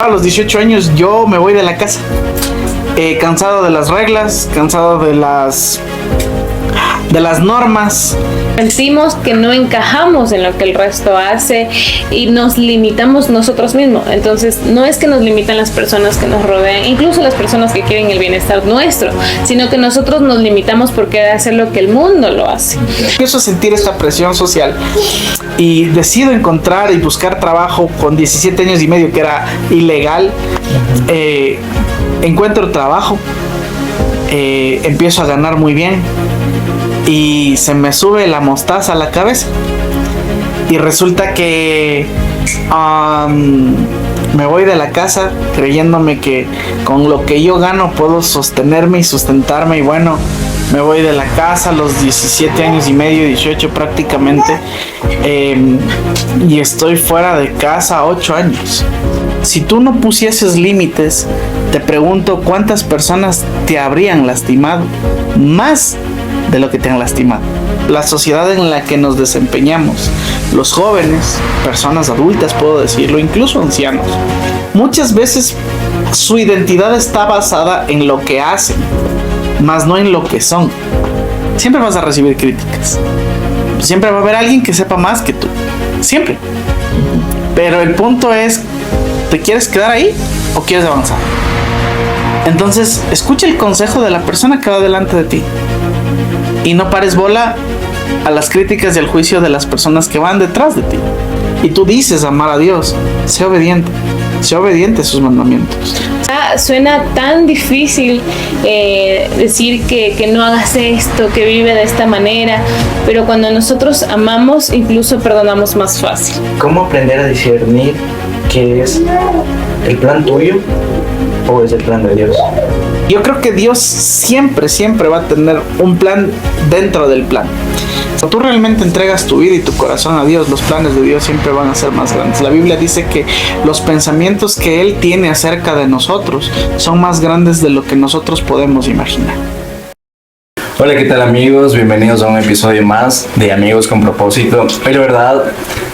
A los 18 años yo me voy de la casa, cansado de las reglas, cansado de las normas. Sentimos que no encajamos en lo que el resto hace y nos limitamos nosotros mismos. Entonces, no es que nos limitan las personas que nos rodean, incluso las personas que quieren el bienestar nuestro, sino que nosotros nos limitamos por querer hacer lo que el mundo lo hace. Empiezo a sentir esta presión social y decido encontrar y buscar trabajo con 17 años y medio, que era ilegal. Encuentro trabajo, empiezo a ganar muy bien y se me sube la mostaza a la cabeza y resulta que me voy de la casa creyéndome que con lo que yo gano puedo sostenerme y sustentarme, y bueno, me voy de la casa a los 17 años y medio, 18 prácticamente, y estoy fuera de casa 8 años. Si tú no pusieses límites, te pregunto cuántas personas te habrían lastimado, más de lo que te han lastimado. La sociedad en la que nos desempeñamos, los jóvenes, personas adultas puedo decirlo, incluso ancianos, muchas veces su identidad está basada en lo que hacen, más no en lo que son. Siempre vas a recibir críticas, siempre va a haber alguien que sepa más que tú, siempre. Pero el punto es, ¿te quieres quedar ahí o quieres avanzar? Entonces, escucha el consejo de la persona que va delante de ti y no pares bola a las críticas y al juicio de las personas que van detrás de ti. Y tú dices amar a Dios, sé obediente a sus mandamientos. Suena tan difícil decir que no hagas esto, que vive de esta manera, pero cuando nosotros amamos, incluso perdonamos más fácil. ¿Cómo aprender a discernir qué es el plan tuyo o es el plan de Dios? Yo creo que Dios siempre va a tener un plan dentro del plan. Cuando tú realmente entregas tu vida y tu corazón a Dios, los planes de Dios siempre van a ser más grandes. La Biblia dice que los pensamientos que Él tiene acerca de nosotros son más grandes de lo que nosotros podemos imaginar. Hola, ¿qué tal amigos? Bienvenidos a un episodio más de Amigos con Propósito. Hoy la verdad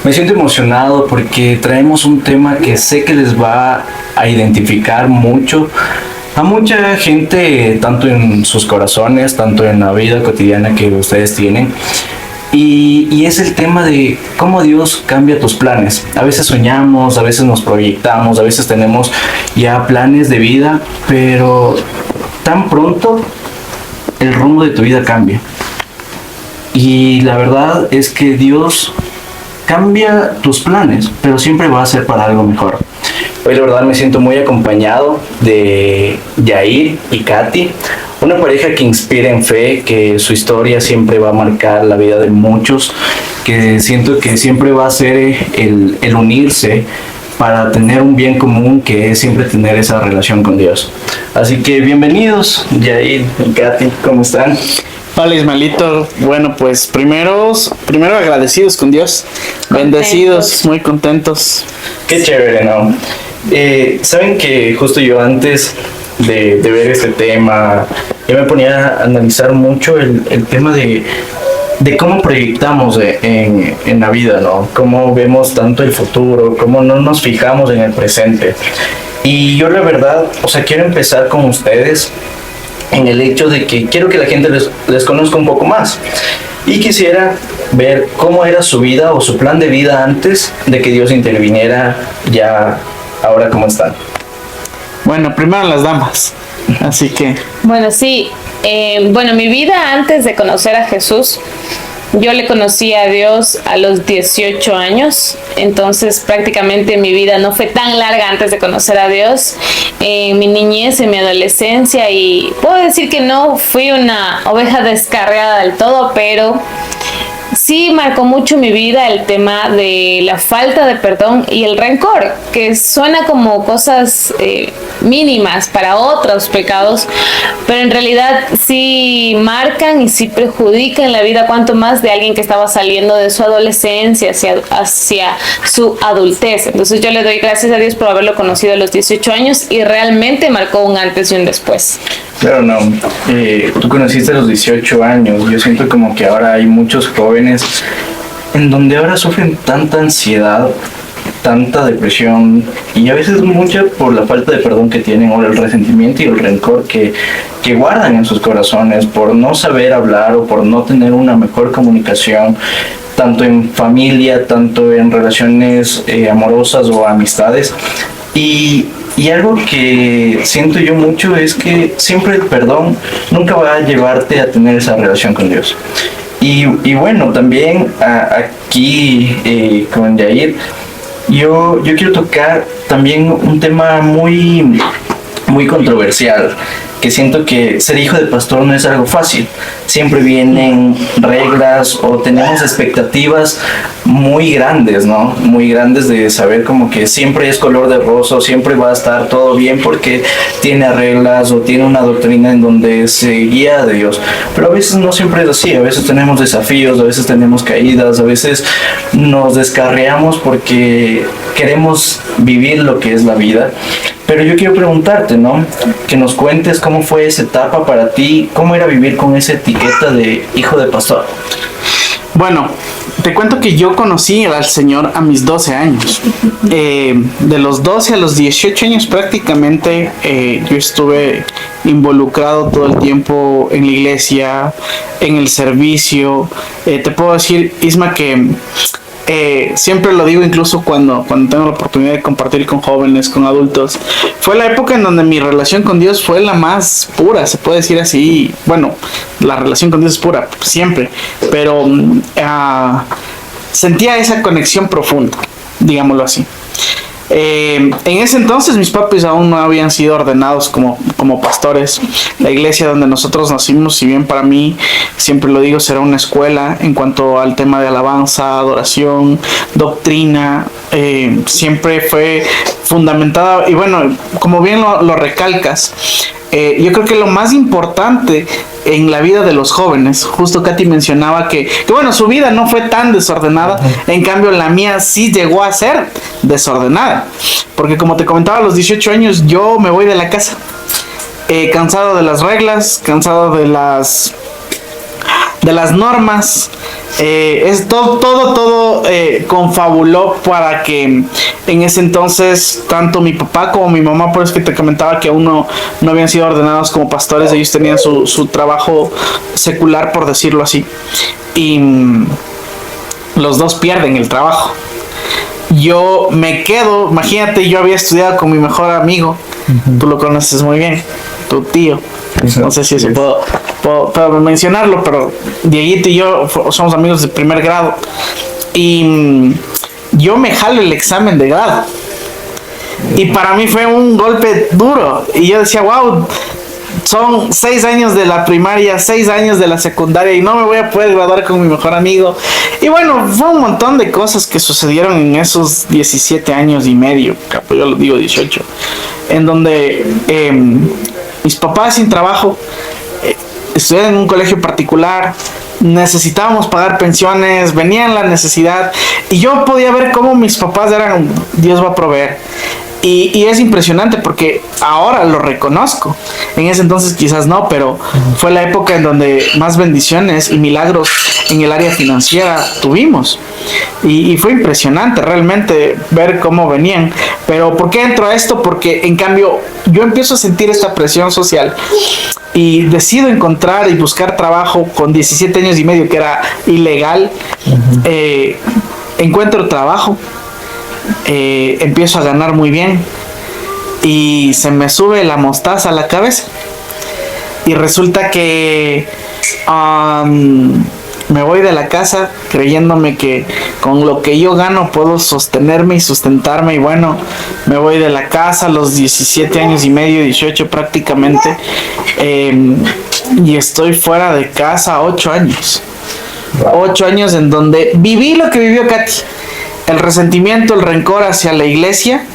me siento emocionado porque traemos un tema que sé que les va a identificar mucho a mucha gente, tanto en sus corazones, tanto en la vida cotidiana que ustedes tienen. Y es el tema de cómo Dios cambia tus planes. A veces soñamos, a veces nos proyectamos, a veces tenemos ya planes de vida, pero tan pronto el rumbo de tu vida cambia. Y la verdad es que Dios cambia tus planes, pero siempre va a ser para algo mejor. Hoy la verdad me siento muy acompañado de Yair y Katy, una pareja que inspira en fe, que su historia siempre va a marcar la vida de muchos, que siento que siempre va a ser el unirse para tener un bien común, que es siempre tener esa relación con Dios. Así que bienvenidos, Yair y Katy, ¿cómo están? Hola Ismaelito, bueno pues primero agradecidos con Dios, bendecidos, muy contentos. Qué chévere, ¿no? Saben que justo yo antes de ver este tema, yo me ponía a analizar mucho el tema de cómo proyectamos en la vida, ¿no? Cómo vemos tanto el futuro, cómo no nos fijamos en el presente. Y yo la verdad, quiero empezar con ustedes en el hecho de que quiero que la gente les conozca un poco más. Y quisiera ver cómo era su vida o su plan de vida antes de que Dios interviniera, ya ahora cómo están. Bueno, primero las damas, así que... Bueno, sí. Mi vida antes de conocer a Jesús, yo le conocí a Dios a los 18 años, entonces prácticamente mi vida no fue tan larga antes de conocer a Dios. En mi niñez, en mi adolescencia, y puedo decir que no fui una oveja descarriada del todo, pero sí marcó mucho mi vida el tema de la falta de perdón y el rencor, que suena como cosas mínimas para otros pecados, pero en realidad sí marcan y sí perjudican la vida, cuanto más de alguien que estaba saliendo de su adolescencia hacia su adultez. Entonces yo le doy gracias a Dios por haberlo conocido a los 18 años y realmente marcó un antes y un después. Claro, no. Tú conociste a los 18 años. Yo siento como que ahora hay muchos jóvenes en donde ahora sufren tanta ansiedad tanta depresión y a veces mucha por la falta de perdón que tienen o el resentimiento y el rencor que guardan en sus corazones por no saber hablar o por no tener una mejor comunicación, tanto en familia, tanto en relaciones amorosas o amistades. Y algo que siento yo mucho es que siempre el perdón nunca va a llevarte a tener esa relación con Dios. Y bueno, también aquí con Yair, yo quiero tocar también un tema muy controversial, que siento que ser hijo de pastor no es algo fácil. Siempre vienen reglas o tenemos expectativas muy grandes, ¿no? Muy grandes de saber como que siempre es color de rosa, siempre va a estar todo bien porque tiene reglas o tiene una doctrina en donde se guía de Dios. Pero a veces no siempre es así, a veces tenemos desafíos, a veces tenemos caídas, a veces nos descarriamos porque queremos vivir lo que es la vida. Pero yo quiero preguntarte, ¿no? Que nos cuentes cómo fue esa etapa para ti, cómo era vivir con esa etiqueta de hijo de pastor. Bueno, te cuento que yo conocí al Señor a mis 12 años. De los 12 a los 18 años prácticamente yo estuve involucrado todo el tiempo en la iglesia, en el servicio. Te puedo decir, Isma, que siempre lo digo incluso cuando tengo la oportunidad de compartir con jóvenes, con adultos, fue la época en donde mi relación con Dios fue la más pura, se puede decir así. Bueno, la relación con Dios es pura siempre, pero sentía esa conexión profunda, digámoslo así. En ese entonces mis papis aún no habían sido ordenados como pastores. La iglesia donde nosotros nacimos, si bien para mí, siempre lo digo, será una escuela en cuanto al tema de alabanza, adoración, doctrina, siempre fue fundamentada. Y bueno, como bien lo recalcas, yo creo que lo más importante en la vida de los jóvenes, justo Katy mencionaba que bueno, su vida no fue tan desordenada, en cambio la mía sí llegó a ser desordenada, porque como te comentaba, a los 18 años yo me voy de la casa, cansado de las reglas, cansado de las normas. Es todo confabuló para que en ese entonces tanto mi papá como mi mamá, por eso que te comentaba que aún no habían sido ordenados como pastores, ellos tenían su trabajo secular, por decirlo así, y los dos pierden el trabajo. Yo me quedo, imagínate, yo había estudiado con mi mejor amigo, tú lo conoces muy bien, tu tío, no sé si eso puedo mencionarlo, pero Dieguito y yo somos amigos de primer grado, y yo me jalo el examen de grado, y para mí fue un golpe duro, y yo decía, wow, son 6 años de la primaria, 6 años de la secundaria y no me voy a poder graduar con mi mejor amigo. Y bueno, fue un montón de cosas que sucedieron en esos 17 años y medio, yo lo digo 18, en donde mis papás sin trabajo, estudié en un colegio particular, necesitábamos pagar pensiones, venía la necesidad y yo podía ver cómo mis papás eran, Dios va a proveer. Y es impresionante porque ahora lo reconozco. En ese entonces quizás no, pero fue la época en donde más bendiciones y milagros en el área financiera tuvimos. Y fue impresionante realmente ver cómo venían. Pero ¿por qué entro a esto? Porque en cambio yo empiezo a sentir esta presión social y decido encontrar y buscar trabajo con 17 años y medio, que era ilegal. Encuentro trabajo. Empiezo a ganar muy bien y se me sube la mostaza a la cabeza y resulta que me voy de la casa creyéndome que con lo que yo gano puedo sostenerme y sustentarme, y bueno, me voy de la casa a los 17 años y medio, 18 prácticamente, y estoy fuera de casa 8 años. 8 años en donde viví lo que vivió Katy. El resentimiento, el rencor hacia la iglesia,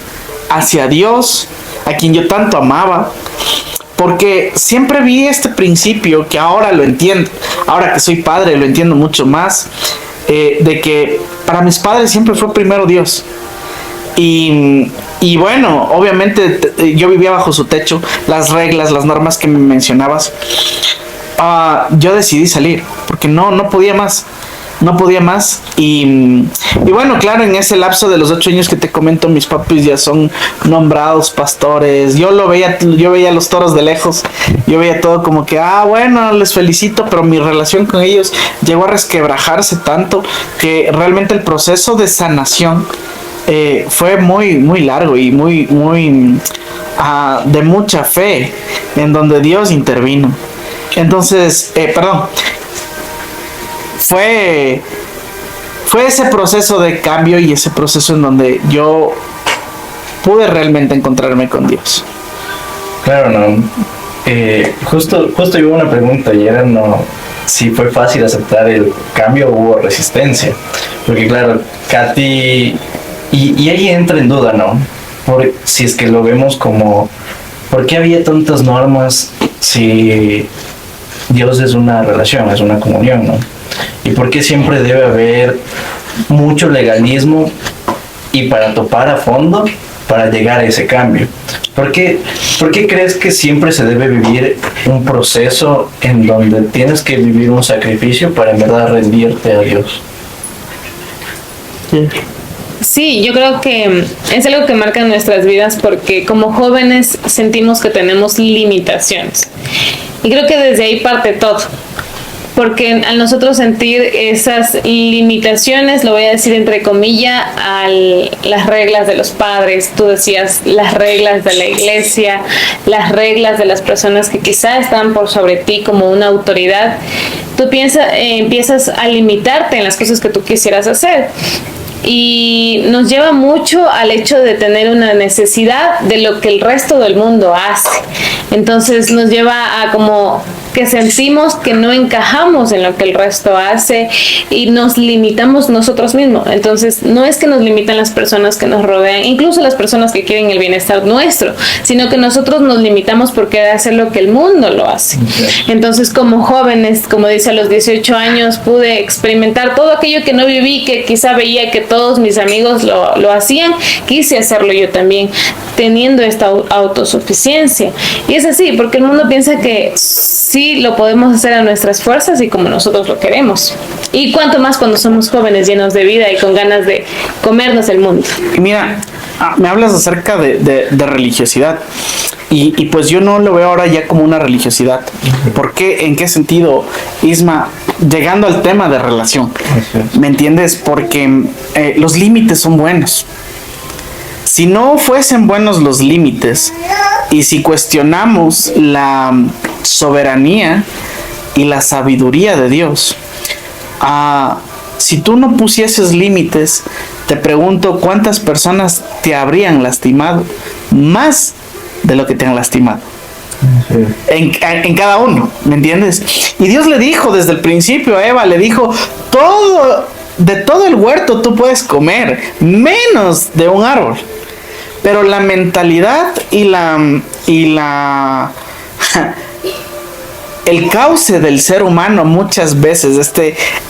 hacia Dios, a quien yo tanto amaba, porque siempre vi este principio que ahora lo entiendo, ahora que soy padre lo entiendo mucho más, de que para mis padres siempre fue primero Dios. Y bueno, obviamente yo vivía bajo su techo, las reglas, las normas que me mencionabas, yo decidí salir, porque no podía más. no podía más. Y bueno, claro, en ese lapso de los 8 años que te comento, mis papis ya son nombrados pastores. Yo veía los toros de lejos, yo veía todo como que, bueno, les felicito, pero mi relación con ellos llegó a resquebrajarse tanto que realmente el proceso de sanación fue muy, muy largo y muy, muy de mucha fe, en donde Dios intervino. Entonces, fue ese proceso de cambio y ese proceso en donde yo pude realmente encontrarme con Dios. Claro, no. Justo yo hubo una pregunta y era si fue fácil aceptar el cambio o hubo resistencia. Porque claro, Katy, y ahí entra en duda, ¿no? Si es que lo vemos como, ¿por qué había tantas normas si Dios es una relación, es una comunión, ¿no? ¿Y por qué siempre debe haber mucho legalismo y para topar a fondo para llegar a ese cambio? ¿Por qué crees que siempre se debe vivir un proceso en donde tienes que vivir un sacrificio para en verdad rendirte a Dios? Sí, yo creo que es algo que marca nuestras vidas porque como jóvenes sentimos que tenemos limitaciones. Y creo que desde ahí parte todo. Porque al nosotros sentir esas limitaciones, lo voy a decir entre comillas, a las reglas de los padres, tú decías las reglas de la iglesia, las reglas de las personas que quizá están por sobre ti como una autoridad, tú empiezas a limitarte en las cosas que tú quisieras hacer. Y nos lleva mucho al hecho de tener una necesidad de lo que el resto del mundo hace. Entonces nos lleva a como que sentimos que no encajamos en lo que el resto hace y nos limitamos nosotros mismos. Entonces no es que nos limitan las personas que nos rodean, incluso las personas que quieren el bienestar nuestro, sino que nosotros nos limitamos por querer hacer lo que el mundo lo hace. Entonces como jóvenes, como dice, a los 18 años pude experimentar todo aquello que no viví, que quizá veía que todos mis amigos lo hacían, quise hacerlo yo también, teniendo esta autosuficiencia. Y es así, porque el mundo piensa que sí lo podemos hacer a nuestras fuerzas y como nosotros lo queremos. Y cuanto más cuando somos jóvenes, llenos de vida y con ganas de comernos el mundo. Y mira, me hablas acerca de religiosidad. Y pues yo no lo veo ahora ya como una religiosidad. ¿Por qué? ¿En qué sentido, Isma? Llegando al tema de relación. ¿Me entiendes? Porque los límites son buenos. Si no fuesen buenos los límites y si cuestionamos la soberanía y la sabiduría de Dios, si tú no pusieses límites, te pregunto cuántas personas te habrían lastimado más de lo que te han lastimado. Sí. En cada uno, ¿me entiendes? Y Dios le dijo desde el principio a Eva, le dijo, de todo el huerto tú puedes comer, menos de un árbol. Pero la mentalidad y el cauce del ser humano muchas veces,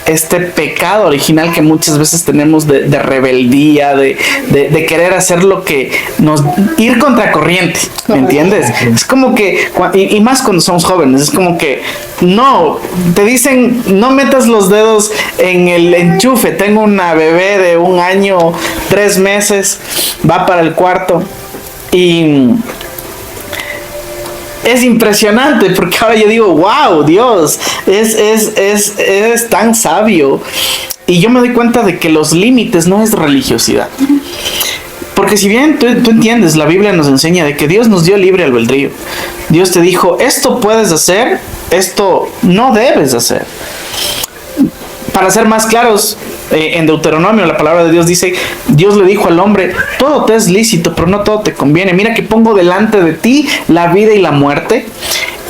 este pecado original que muchas veces tenemos de rebeldía, de querer hacer lo que ir contracorriente, ¿me entiendes? Es como que, y más cuando somos jóvenes, es como que no, te dicen no metas los dedos en el enchufe, tengo una bebé de 1 año, 3 meses, va para el cuarto y es impresionante porque ahora yo digo, wow, Dios, es tan sabio. Y yo me doy cuenta de que los límites no es religiosidad. Porque si bien tú entiendes, la Biblia nos enseña de que Dios nos dio libre albedrío. Dios te dijo, esto puedes hacer, esto no debes hacer. Para ser más claros, en Deuteronomio la palabra de Dios dice, Dios le dijo al hombre, todo te es lícito, pero no todo te conviene. Mira que pongo delante de ti la vida y la muerte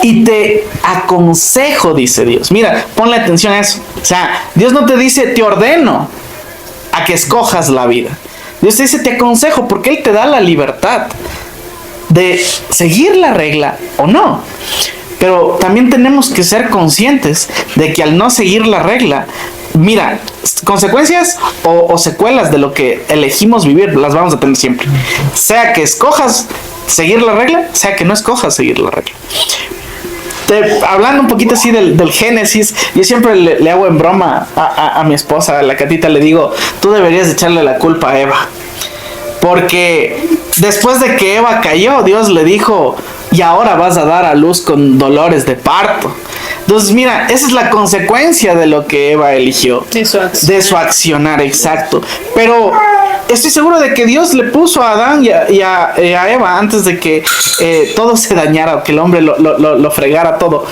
y te aconsejo, dice Dios. Mira, ponle atención a eso. O sea, Dios no te dice, te ordeno a que escojas la vida. Dios te dice, te aconsejo, porque Él te da la libertad de seguir la regla o no. Pero también tenemos que ser conscientes de que al no seguir la regla, mira, consecuencias o secuelas de lo que elegimos vivir las vamos a tener siempre. Sea que escojas seguir la regla, sea que no escojas seguir la regla. hablando un poquito así del Génesis, yo siempre le hago en broma a mi esposa, a la Catita, le digo, tú deberías echarle la culpa a Eva. Porque después de que Eva cayó, Dios le dijo, y ahora vas a dar a luz con dolores de parto. Entonces, mira, esa es la consecuencia de lo que Eva eligió. De su accionar, exacto. Pero estoy seguro de que Dios le puso a Adán y a Eva antes de que todo se dañara, o que el hombre lo fregara todo.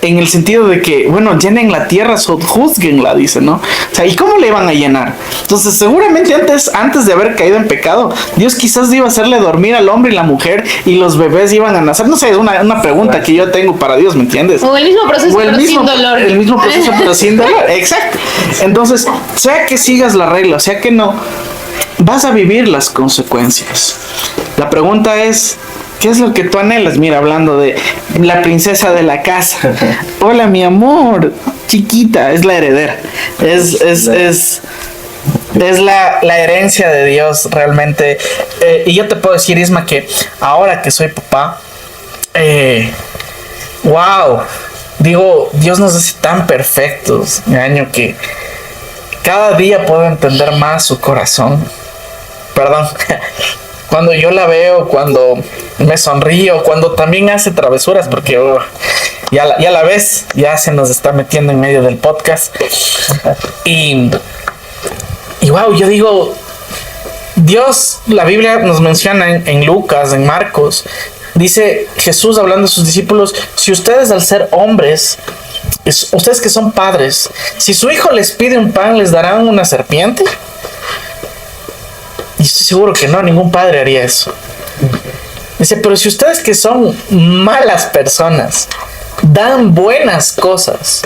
En el sentido de que, bueno, llenen la tierra, juzguenla, dice, ¿no? O sea, ¿y cómo le iban a llenar? Entonces, seguramente antes de haber caído en pecado, Dios quizás iba a hacerle dormir al hombre y la mujer, y los bebés iban a nacer. No sé, es una pregunta que yo tengo para Dios, ¿me entiendes? O el mismo proceso, pero sin dolor. El mismo proceso, pero sin dolor, exacto. Entonces, sea que sigas la regla, o sea que no, vas a vivir las consecuencias. La pregunta es, ¿qué es lo que tú anhelas? Mira, hablando de la princesa de la casa. Hola, mi amor, chiquita, es la heredera. Es la herencia de Dios, realmente. Y yo te puedo decir, Isma, que ahora que soy papá, wow, digo, Dios nos hace tan perfectos, año, que cada día puedo entender más su corazón. Perdón. Cuando yo la veo, cuando me sonrío, cuando también hace travesuras, porque ya la ves, ya se nos está metiendo en medio del podcast. Y wow, yo digo, Dios, la Biblia nos menciona en Lucas, en Marcos, dice Jesús hablando a sus discípulos, si ustedes al ser hombres, ustedes que son padres, si su hijo les pide un pan, ¿les darán una serpiente? Y estoy seguro que no, ningún padre haría eso. Dice, pero si ustedes que son malas personas dan buenas cosas,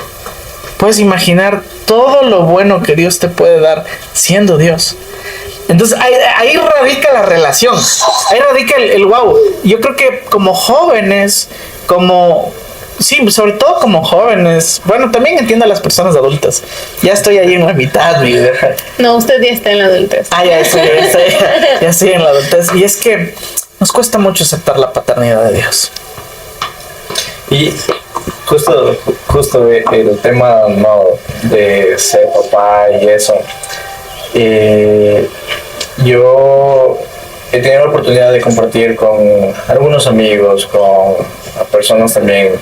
puedes imaginar todo lo bueno que Dios te puede dar siendo Dios. Entonces ahí radica la relación, ahí radica el wow. Yo creo que como jóvenes, sí, sobre todo como jóvenes, bueno, también entiendo a las personas adultas. Ya estoy ahí en la mitad, mi vida. No, usted ya está en la adultez. Ya estoy en la adultez. Y es que nos cuesta mucho aceptar la paternidad de Dios. Y justo el tema, no, de ser papá y eso, yo he tenido la oportunidad de compartir con algunos amigos, con personas también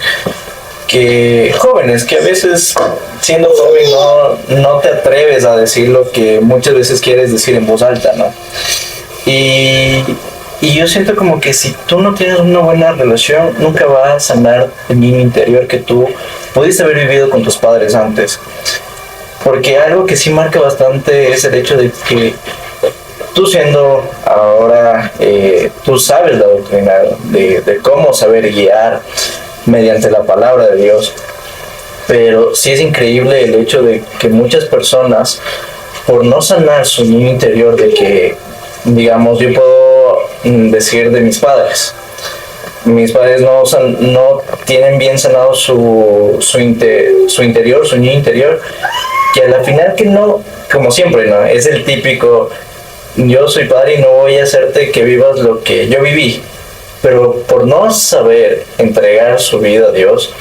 jóvenes, que a veces siendo joven no te atreves a decir lo que muchas veces quieres decir en voz alta, ¿no? Y yo siento como que si tú no tienes una buena relación, nunca vas a sanar el niño interior que tú pudiste haber vivido con tus padres antes. Porque algo que sí marca bastante es el hecho de que tú siendo ahora, tú sabes la doctrina de cómo saber guiar mediante la palabra de Dios. Pero sí es increíble el hecho de que muchas personas, por no sanar su niño interior, de que, digamos, yo puedo decir de mis padres no tienen bien sanado su interior, su niño interior, que a la final, que no, como siempre, ¿no? Es el típico, yo soy padre y no voy a hacerte que vivas lo que yo viví, pero por no saber entregar su vida a Dios,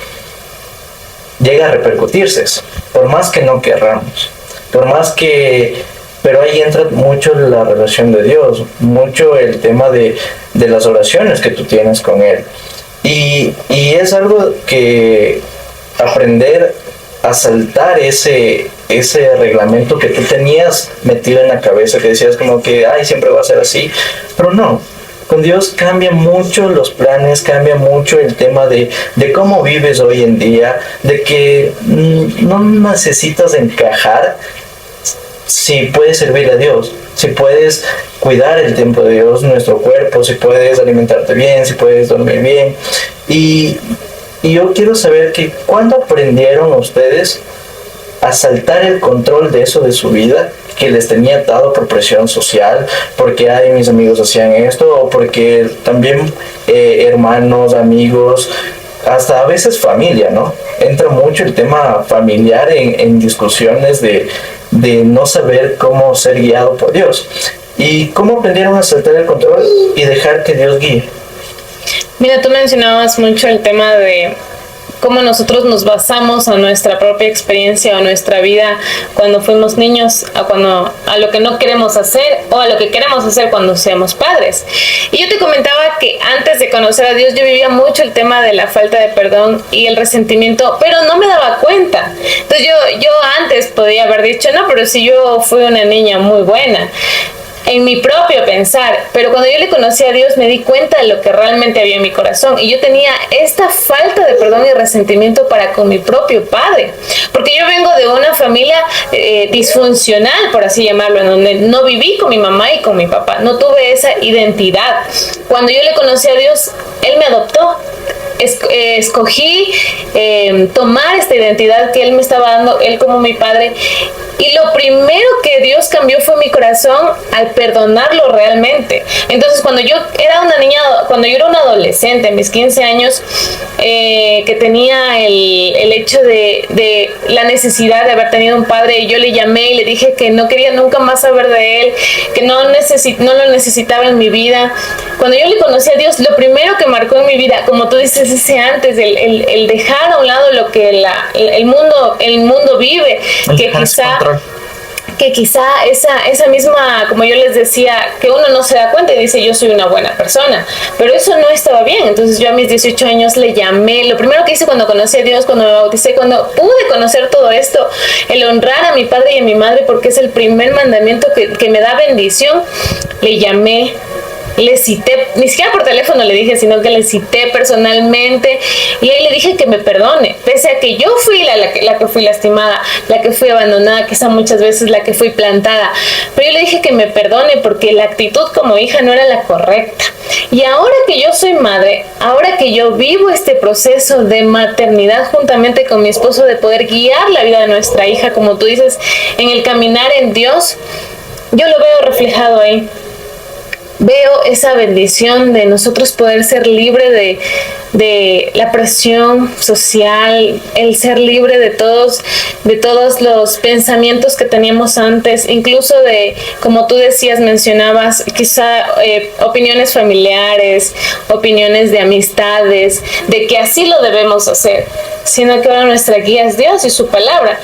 llega a repercutirse, por más que no querramos, pero ahí entra mucho la relación de Dios, mucho el tema de las oraciones que tú tienes con Él, y es algo que aprender a saltar ese reglamento que tú tenías metido en la cabeza, que decías como que siempre va a ser así, pero no. Con Dios cambia mucho los planes, cambia mucho el tema de cómo vives hoy en día, de que no necesitas encajar si puedes servir a Dios, si puedes cuidar el templo de Dios, nuestro cuerpo, si puedes alimentarte bien, si puedes dormir bien. Y yo quiero saber que ¿cuándo aprendieron ustedes a saltar el control de eso de su vida, que les tenía atado por presión social, porque mis amigos hacían esto, o porque también hermanos, amigos, hasta a veces familia, ¿no? Entra mucho el tema familiar en discusiones de no saber cómo ser guiado por Dios. ¿Y cómo aprendieron a saltar el control y dejar que Dios guíe? Mira, tú mencionabas mucho el tema de cómo nosotros nos basamos a nuestra propia experiencia o nuestra vida cuando fuimos niños, a lo que no queremos hacer o a lo que queremos hacer cuando seamos padres. Y yo te comentaba que antes de conocer a Dios yo vivía mucho el tema de la falta de perdón y el resentimiento, pero no me daba cuenta. Entonces yo antes podía haber dicho, no, pero si yo fui una niña muy buena, en mi propio pensar, pero cuando yo le conocí a Dios me di cuenta de lo que realmente había en mi corazón, y yo tenía esta falta de perdón y resentimiento para con mi propio padre, porque yo vengo de una familia disfuncional, por así llamarlo, en donde no viví con mi mamá y con mi papá, no tuve esa identidad. Cuando yo le conocí a Dios, Él me adoptó. Escogí tomar esta identidad que Él me estaba dando, Él como mi padre, y lo primero que Dios cambió fue mi corazón al perdonarlo realmente. Entonces cuando yo era una niña, cuando yo era una adolescente, en mis 15 años, que tenía el hecho de la necesidad de haber tenido un padre, y yo le llamé y le dije que no quería nunca más saber de él, que no lo necesitaba en mi vida. Cuando yo le conocí a Dios, lo primero que marcó en mi vida, como tú dices, ese antes, el dejar a un lado lo que el mundo vive, que quizá esa misma, como yo les decía, que uno no se da cuenta y dice yo soy una buena persona, pero eso no estaba bien. Entonces yo a mis 18 años le llamé, lo primero que hice cuando conocí a Dios, cuando me bauticé, cuando pude conocer todo esto, el honrar a mi padre y a mi madre, porque es el primer mandamiento que me da bendición, le llamé, le cité, ni siquiera por teléfono le dije, sino que le cité personalmente, y ahí le dije que me perdone, pese a que yo fui la que fui lastimada, la que fui abandonada, quizá muchas veces la que fui plantada, pero yo le dije que me perdone porque la actitud como hija no era la correcta. Y ahora que yo soy madre, ahora que yo vivo este proceso de maternidad juntamente con mi esposo, de poder guiar la vida de nuestra hija, como tú dices, en el caminar en Dios, yo lo veo reflejado ahí. Veo esa bendición de nosotros poder ser libre de la presión social, el ser libre de todos los pensamientos que teníamos antes, incluso de, como tú decías, mencionabas, quizá opiniones familiares, opiniones de amistades, de que así lo debemos hacer, sino que ahora nuestra guía es Dios y su palabra.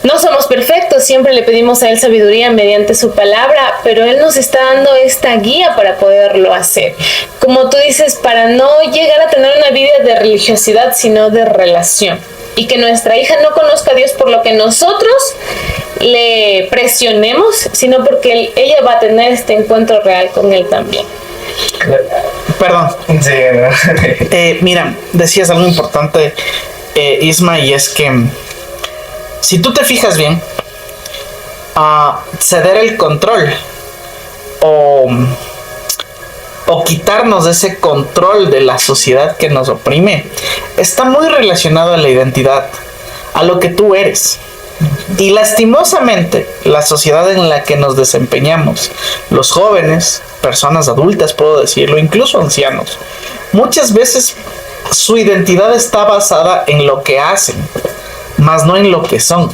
No somos perfectos, siempre le pedimos a Él sabiduría mediante su palabra, pero Él nos está dando esta guía para poderlo hacer. Como tú dices, para no llegar a tener una vida de religiosidad, sino de relación. Y que nuestra hija no conozca a Dios por lo que nosotros le presionemos, sino porque ella va a tener este encuentro real con Él también. Perdón. Sí, ¿no? Mira, decías algo importante, Isma, y es que si tú te fijas bien, ceder el control o quitarnos de ese control de la sociedad que nos oprime está muy relacionado a la identidad, a lo que tú eres. Y lastimosamente, la sociedad en la que nos desempeñamos, los jóvenes, personas adultas, puedo decirlo, incluso ancianos, muchas veces su identidad está basada en lo que hacen, más no en lo que son.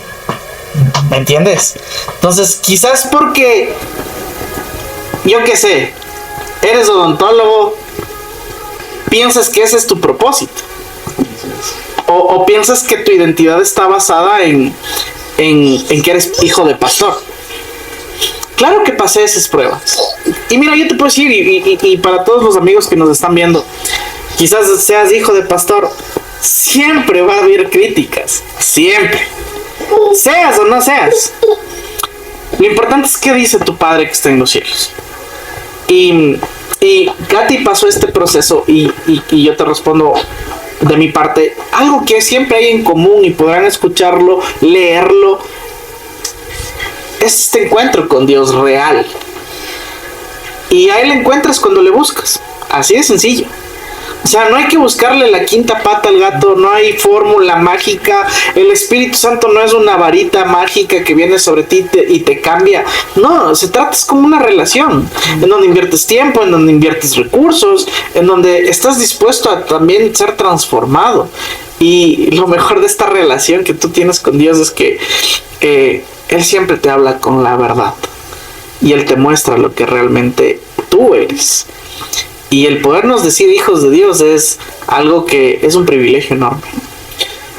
¿Me entiendes? Entonces, quizás porque, yo qué sé, eres odontólogo, piensas que ese es tu propósito. O piensas que tu identidad está basada en que eres hijo de pastor. Claro que pasé esas pruebas. Y mira, yo te puedo decir, y para todos los amigos que nos están viendo, quizás seas hijo de pastor, siempre va a haber críticas, siempre, seas o no seas. Lo importante es qué dice tu Padre que está en los cielos. Y Katy pasó este proceso y yo te respondo de mi parte, algo que siempre hay en común y podrán escucharlo, leerlo, es este encuentro con Dios real. Y a Él encuentras cuando le buscas, así de sencillo. O sea, no hay que buscarle la quinta pata al gato, no hay fórmula mágica, el Espíritu Santo no es una varita mágica que viene sobre ti y te cambia. No, se trata es como una relación, en donde inviertes tiempo, en donde inviertes recursos, en donde estás dispuesto a también ser transformado. Y lo mejor de esta relación que tú tienes con Dios es que Él siempre te habla con la verdad. Y Él te muestra lo que realmente tú eres. Y el podernos decir hijos de Dios es algo que es un privilegio enorme.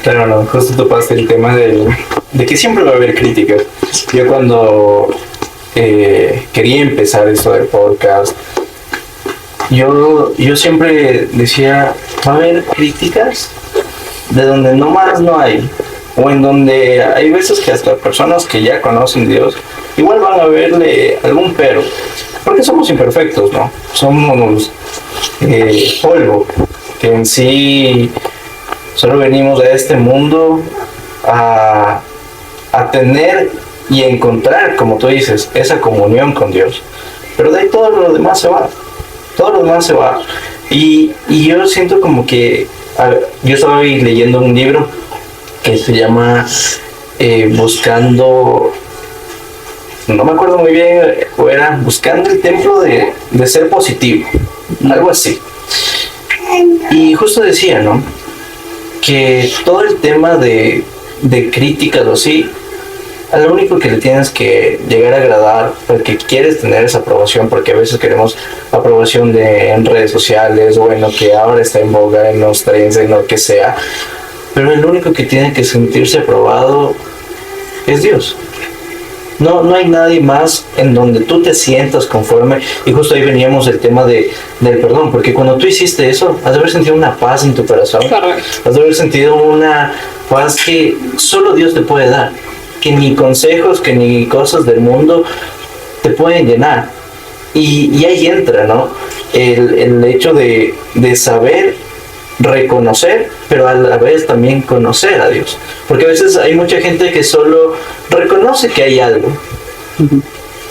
Claro, no, justo topaste el tema de que siempre va a haber críticas. Yo cuando quería empezar esto del podcast, yo siempre decía, va a haber críticas de donde nomás no hay, o en donde hay veces que hasta personas que ya conocen a Dios, igual van a verle algún pero, porque somos imperfectos, ¿no? Somos polvo, que en sí solo venimos a este mundo a tener y encontrar, como tú dices, esa comunión con Dios. Pero de ahí todo lo demás se va. Todo lo demás se va. Y yo siento como que... yo estaba leyendo un libro que se llama Buscando... No me acuerdo muy bien, o era Buscando el templo de ser positivo. Algo así. Y justo decía, ¿no? Que todo el tema de críticas o así, a lo único que le tienes que llegar a agradar, porque quieres tener esa aprobación, porque a veces queremos aprobación en redes sociales, o en lo que ahora está en boga, en los trends, en lo que sea, pero el único que tiene que sentirse aprobado es Dios. No hay nadie más en donde tú te sientas conforme. Y justo ahí veníamos el tema del perdón, porque cuando tú hiciste eso, has de haber sentido una paz en tu corazón. Correcto. Has de haber sentido una paz que solo Dios te puede dar, que ni consejos, que ni cosas del mundo te pueden llenar. Y ahí entra, ¿no? El hecho de saber reconocer, pero a la vez también conocer a Dios. Porque a veces hay mucha gente que solo reconoce que hay algo,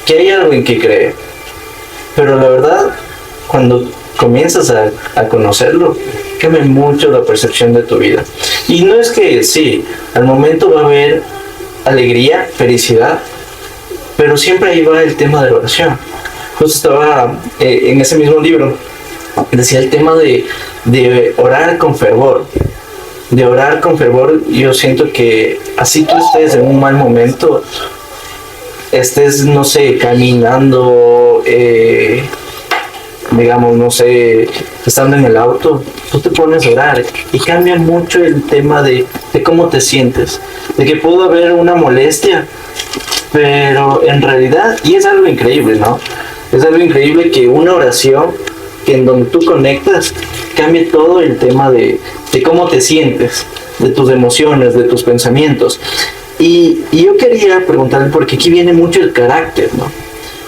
que hay algo en que cree. Pero la verdad, cuando comienzas a conocerlo, cambia mucho la percepción de tu vida. Y no es que sí, al momento va a haber alegría, felicidad, pero siempre ahí va el tema de la oración. Justo estaba en ese mismo libro, decía el tema de orar con fervor. De orar con fervor. Yo siento que así tú estés en un mal momento, estés, no sé, caminando, digamos, no sé, estando en el auto, tú te pones a orar y cambia mucho el tema de cómo te sientes, de que pudo haber una molestia, pero en realidad, y es algo increíble, ¿no? Es algo increíble que una oración que en donde tú conectas cambie todo el tema de cómo te sientes, de tus emociones, de tus pensamientos. Y yo quería preguntarle, porque aquí viene mucho el carácter, ¿no?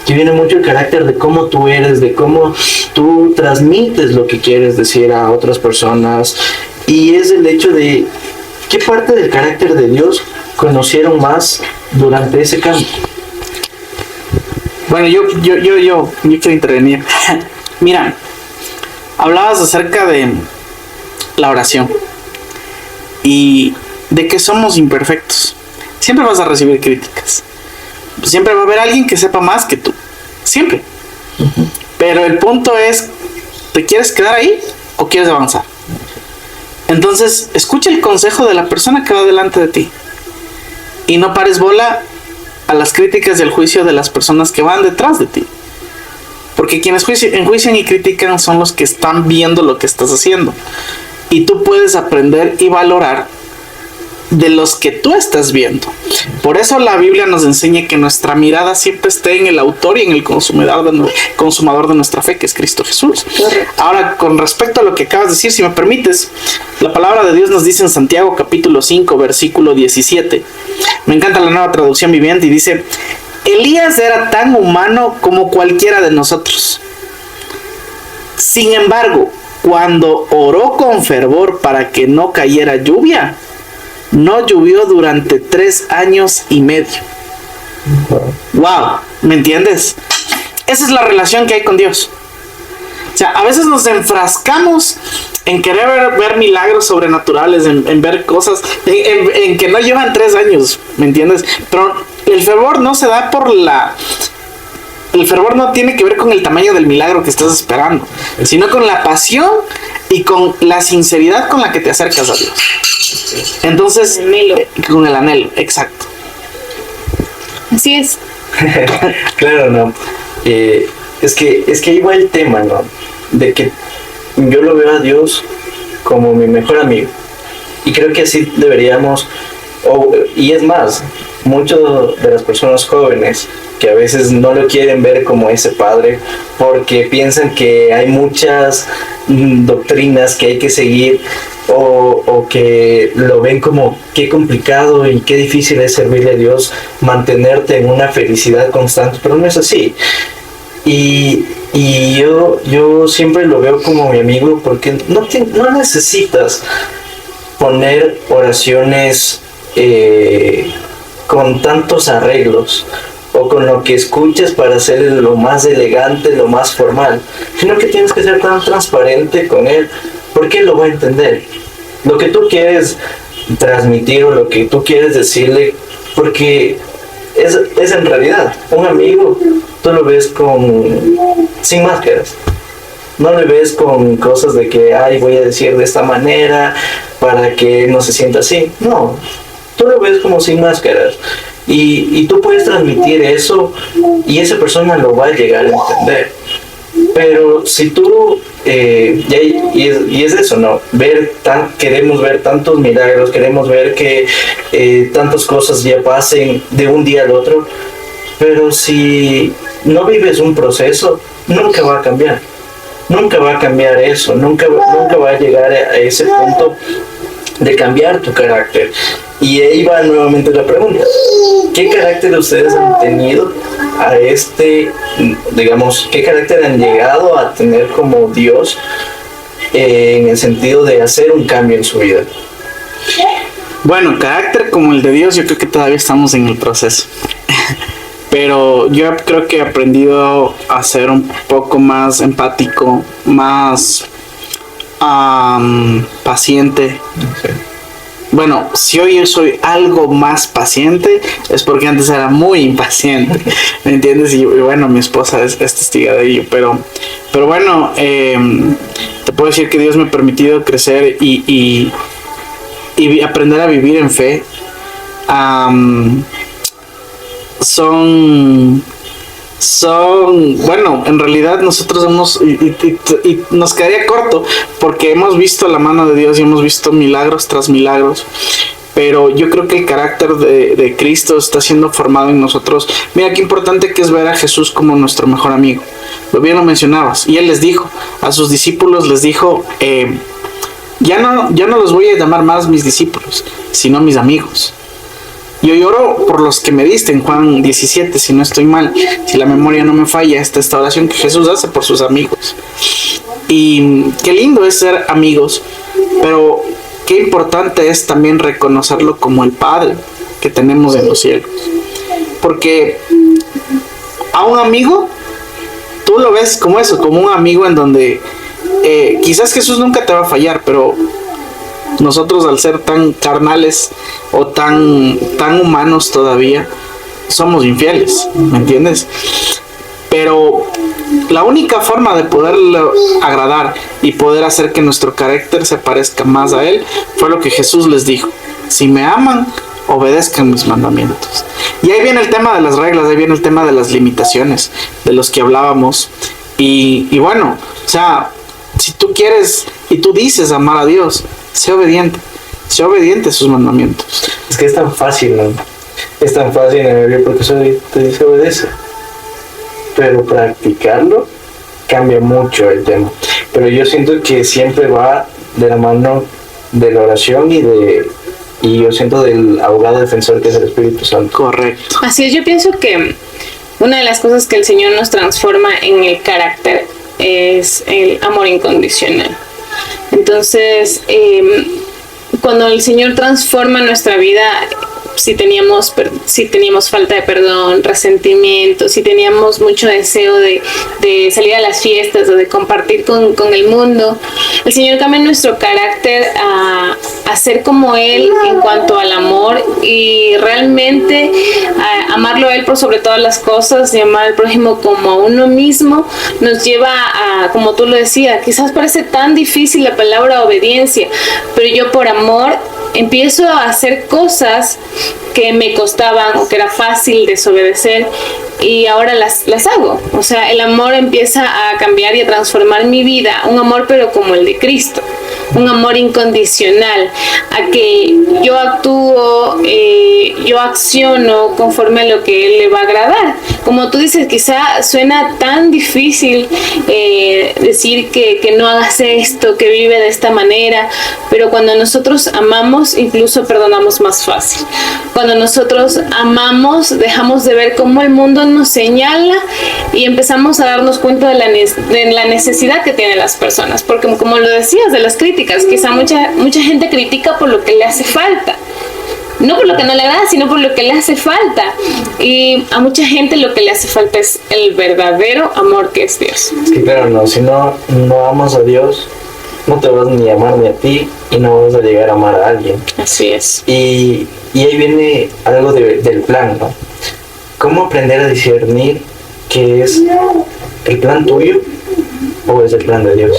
Aquí viene mucho el carácter de cómo tú eres, de cómo tú transmites lo que quieres decir a otras personas. Y es el hecho de qué parte del carácter de Dios conocieron más durante ese cambio. Bueno, yo quiero intervenir. Mira, hablabas acerca de la oración y de que somos imperfectos. Siempre vas a recibir críticas. Siempre va a haber alguien que sepa más que tú. Siempre. Pero el punto es, ¿te quieres quedar ahí o quieres avanzar? Entonces, escucha el consejo de la persona que va delante de ti. Y no pares bola a las críticas y al juicio de las personas que van detrás de ti. Porque quienes enjuician y critican son los que están viendo lo que estás haciendo. Y tú puedes aprender y valorar de los que tú estás viendo. Por eso la Biblia nos enseña que nuestra mirada siempre esté en el autor y en el consumador de nuestra fe, que es Cristo Jesús. Ahora, con respecto a lo que acabas de decir, si me permites, la palabra de Dios nos dice en Santiago capítulo 5, versículo 17. Me encanta la Nueva Traducción Viviente y dice: Elías era tan humano como cualquiera de nosotros. Sin embargo, cuando oró con fervor para que no cayera lluvia, no llovió durante 3 años y medio. Wow, ¿me entiendes? Esa es la relación que hay con Dios. O sea, a veces nos enfrascamos en querer ver milagros sobrenaturales, en ver cosas, en que no llevan 3 años, ¿me entiendes? Pero el fervor no se da por el fervor no tiene que ver con el tamaño del milagro que estás esperando, sino con la pasión y con la sinceridad con la que te acercas a Dios. Entonces, con el anhelo, exacto. Así es. Claro, no. Es que ahí va el tema, ¿no? De que yo lo veo a Dios como mi mejor amigo. Y creo que así deberíamos, y es más, muchas de las personas jóvenes que a veces no lo quieren ver como ese padre porque piensan que hay muchas doctrinas que hay que seguir, o que lo ven como qué complicado y qué difícil es servirle a Dios, mantenerte en una felicidad constante, pero no es así. Y yo siempre lo veo como mi amigo, porque no necesitas poner oraciones con tantos arreglos o con lo que escuchas para ser lo más elegante, lo más formal, sino que tienes que ser tan transparente con él, porque él lo va a entender. Lo que tú quieres transmitir o lo que tú quieres decirle, porque es en realidad un amigo. Tú lo ves sin máscaras. No le ves con cosas de que, voy a decir de esta manera para que no se sienta así. No, tú lo ves como sin máscaras. Y tú puedes transmitir eso y esa persona lo va a llegar a entender. Pero si tú, y es eso, ¿no? Queremos ver tantos milagros, queremos ver que tantas cosas ya pasen de un día al otro, pero si no vives un proceso, nunca va a cambiar. Nunca va a cambiar eso, nunca va a llegar a ese punto de cambiar tu carácter. Y ahí va nuevamente la pregunta: ¿qué carácter ustedes han tenido digamos, qué carácter han llegado a tener como Dios, en el sentido de hacer un cambio en su vida? Bueno, carácter como el de Dios, yo creo que todavía estamos en el proceso. Pero yo creo que he aprendido a ser un poco más empático, más paciente. Okay. Bueno, si hoy yo soy algo más paciente, es porque antes era muy impaciente, ¿me entiendes? Y bueno, mi esposa es testiga de ello, pero bueno, te puedo decir que Dios me ha permitido crecer y aprender a vivir en fe. Bueno, en realidad nosotros y nos quedaría corto porque hemos visto la mano de Dios y hemos visto milagros tras milagros, pero yo creo que el carácter de Cristo está siendo formado en nosotros. Mira qué importante que es ver a Jesús como nuestro mejor amigo. Bien lo mencionabas, y él les dijo a sus discípulos, les dijo, ya no los voy a llamar más mis discípulos, sino mis amigos. Yo lloro por los que me diste, en Juan 17, si no estoy mal, si la memoria no me falla, esta oración que Jesús hace por sus amigos. Y qué lindo es ser amigos, pero qué importante es también reconocerlo como el Padre que tenemos en los cielos. Porque a un amigo, tú lo ves como eso, como un amigo en donde quizás Jesús nunca te va a fallar, pero nosotros, al ser tan carnales o tan humanos todavía, somos infieles, ¿me entiendes? Pero la única forma de poderlo agradar y poder hacer que nuestro carácter se parezca más a él fue lo que Jesús les dijo: si me aman, obedezcan mis mandamientos. Y ahí viene el tema de las reglas, ahí viene el tema de las limitaciones de los que hablábamos. Y bueno, o sea, si tú quieres y tú dices amar a Dios, sé obediente a sus mandamientos. Es que es tan fácil, ¿no? Es tan fácil en el Biblia porque te dice obedece, pero practicarlo cambia mucho el tema. Pero yo siento que siempre va de la mano de la oración y yo siento del abogado defensor, que es el Espíritu Santo. Correcto. Así es, yo pienso que una de las cosas que el Señor nos transforma en el carácter es el amor incondicional. Entonces, cuando el Señor transforma nuestra vida, si teníamos falta de perdón, resentimiento, si teníamos mucho deseo de salir a las fiestas o de compartir con el mundo, el Señor cambia nuestro carácter a ser como Él en cuanto al amor, y realmente amarlo a Él por sobre todas las cosas y amar al prójimo como a uno mismo nos lleva a, como tú lo decías, quizás parece tan difícil la palabra obediencia, pero yo por amor empiezo a hacer cosas que me costaban o que era fácil desobedecer, y ahora las hago. O sea, el amor empieza a cambiar y a transformar mi vida, un amor pero como el de Cristo. un amor incondicional, a que yo actúo, yo acciono conforme a lo que Él le va a agradar. Como tú dices, quizá suena tan difícil decir que no hagas esto, que vive de esta manera, pero cuando nosotros amamos, incluso perdonamos más fácil. Cuando nosotros amamos, dejamos de ver cómo el mundo nos señala y empezamos a darnos cuenta de la necesidad que tienen las personas, porque como lo decías, de las críticas, quizá mucha gente critica por lo que le hace falta, no por lo que no le agrada, sino por lo que le hace falta, y a mucha gente lo que le hace falta es el verdadero amor que es Dios. Es que claro, no, si no amas a Dios, no te vas ni a amar ni a ti y no vas a llegar a amar a alguien. Así es. Y ahí viene algo del plan, ¿no? ¿Cómo aprender a discernir qué es el plan tuyo o es el plan de Dios?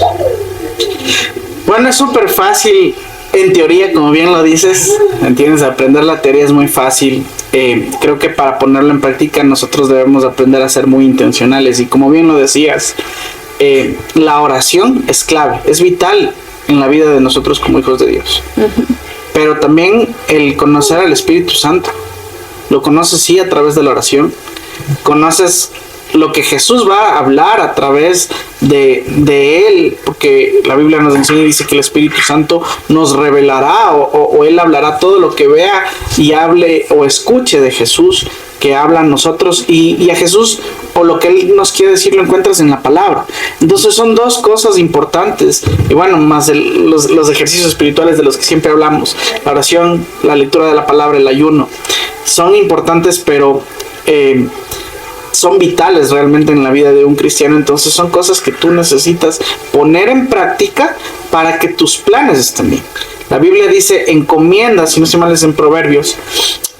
Bueno, es súper fácil en teoría, como bien lo dices, ¿entiendes? Aprender la teoría es muy fácil. Creo que para ponerlo en práctica nosotros debemos aprender a ser muy intencionales, y como bien lo decías, la oración es clave, es vital en la vida de nosotros como hijos de Dios. Pero también el conocer al Espíritu Santo. Lo conoces sí a través de la oración. Conoces lo que Jesús va a hablar a través de Él, porque la Biblia nos enseña y dice que el Espíritu Santo nos revelará o Él hablará todo lo que vea y hable o escuche de Jesús, que habla a nosotros, y a Jesús o lo que Él nos quiere decir lo encuentras en la palabra. Entonces son dos cosas importantes, y bueno, más los ejercicios espirituales de los que siempre hablamos, la oración, la lectura de la palabra, el ayuno, son importantes, pero son vitales realmente en la vida de un cristiano. Entonces son cosas que tú necesitas poner en práctica para que tus planes estén bien. La Biblia dice, encomienda, si no se mal es en Proverbios,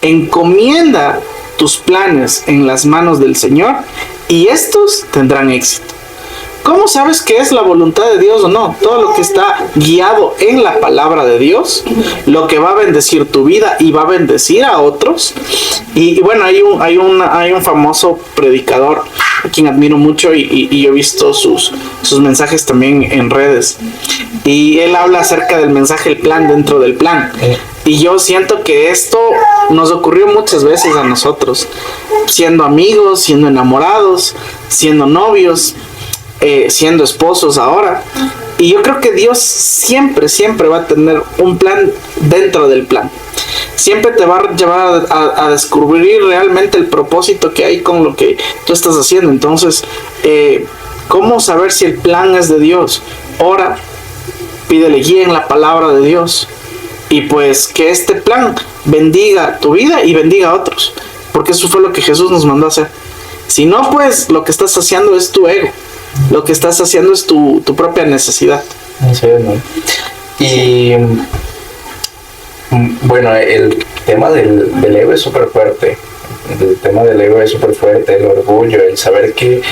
encomienda tus planes en las manos del Señor y estos tendrán éxito. ¿Cómo sabes que es la voluntad de Dios o no? Todo lo que está guiado en la palabra de Dios, lo que va a bendecir tu vida y va a bendecir a otros. Y bueno, hay un famoso predicador a quien admiro mucho, y yo he visto sus mensajes también en redes. Y él habla acerca del mensaje, el plan dentro del plan. Y yo siento que esto nos ocurrió muchas veces a nosotros, siendo amigos, siendo enamorados, siendo novios, siendo esposos ahora. Y yo creo que Dios siempre va a tener un plan dentro del plan. Siempre te va a llevar a descubrir realmente el propósito que hay con lo que tú estás haciendo. Entonces, ¿cómo saber si el plan es de Dios? Ora, pídele guía en la palabra de Dios, y pues que este plan bendiga tu vida y bendiga a otros, porque eso fue lo que Jesús nos mandó a hacer. Si no, pues lo que estás haciendo es tu ego. Lo que estás haciendo es tu propia necesidad. Así es, ¿no? Y bueno, el tema del ego es súper fuerte. El tema del ego es súper fuerte, el orgullo, el saber que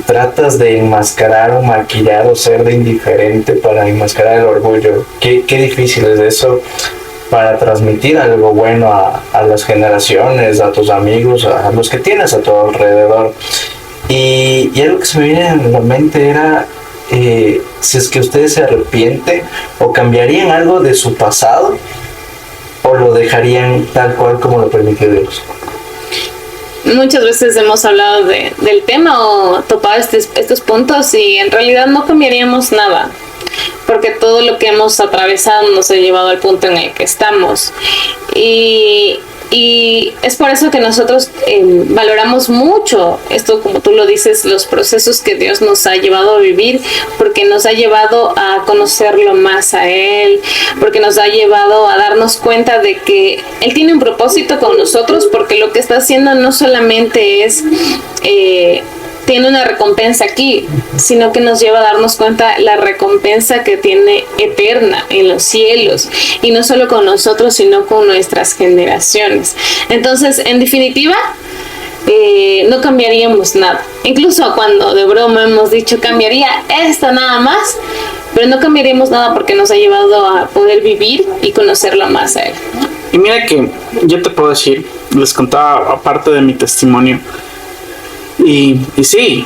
tratas de enmascarar o maquillar o ser de indiferente para enmascarar el orgullo. Qué difícil es eso para transmitir algo bueno a las generaciones, a tus amigos, a los que tienes a tu alrededor. Y algo que se me viene en la mente era si es que ustedes se arrepienten o cambiarían algo de su pasado o lo dejarían tal cual como lo permitió Dios. Muchas veces hemos hablado del tema o topado estos puntos, y en realidad no cambiaríamos nada, porque todo lo que hemos atravesado nos ha llevado al punto en el que estamos. Y es por eso que nosotros valoramos mucho esto, como tú lo dices, los procesos que Dios nos ha llevado a vivir, porque nos ha llevado a conocerlo más a Él, porque nos ha llevado a darnos cuenta de que Él tiene un propósito con nosotros, porque lo que está haciendo no solamente es tiene una recompensa aquí, sino que nos lleva a darnos cuenta la recompensa que tiene eterna en los cielos, y no solo con nosotros, sino con nuestras generaciones. Entonces, en definitiva, no cambiaríamos nada. Incluso cuando de broma hemos dicho cambiaría esto nada más, pero no cambiaríamos nada porque nos ha llevado a poder vivir y conocerlo más a Él. Y mira que yo te puedo decir, les contaba aparte de mi testimonio, y sí,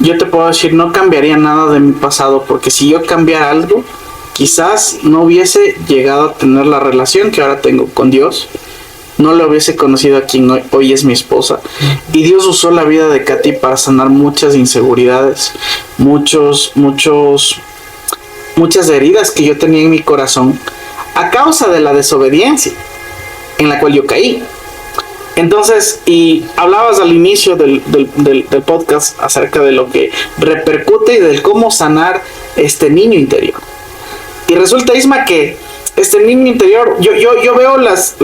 yo te puedo decir, no cambiaría nada de mi pasado, porque si yo cambiara algo, quizás no hubiese llegado a tener la relación que ahora tengo con Dios. No le hubiese conocido a quien hoy es mi esposa. Y Dios usó la vida de Katy para sanar muchas inseguridades, muchas heridas que yo tenía en mi corazón a causa de la desobediencia en la cual yo caí. Entonces, y hablabas al inicio del podcast acerca de lo que repercute y del cómo sanar este niño interior. Y resulta, Isma, que este niño interior, yo veo las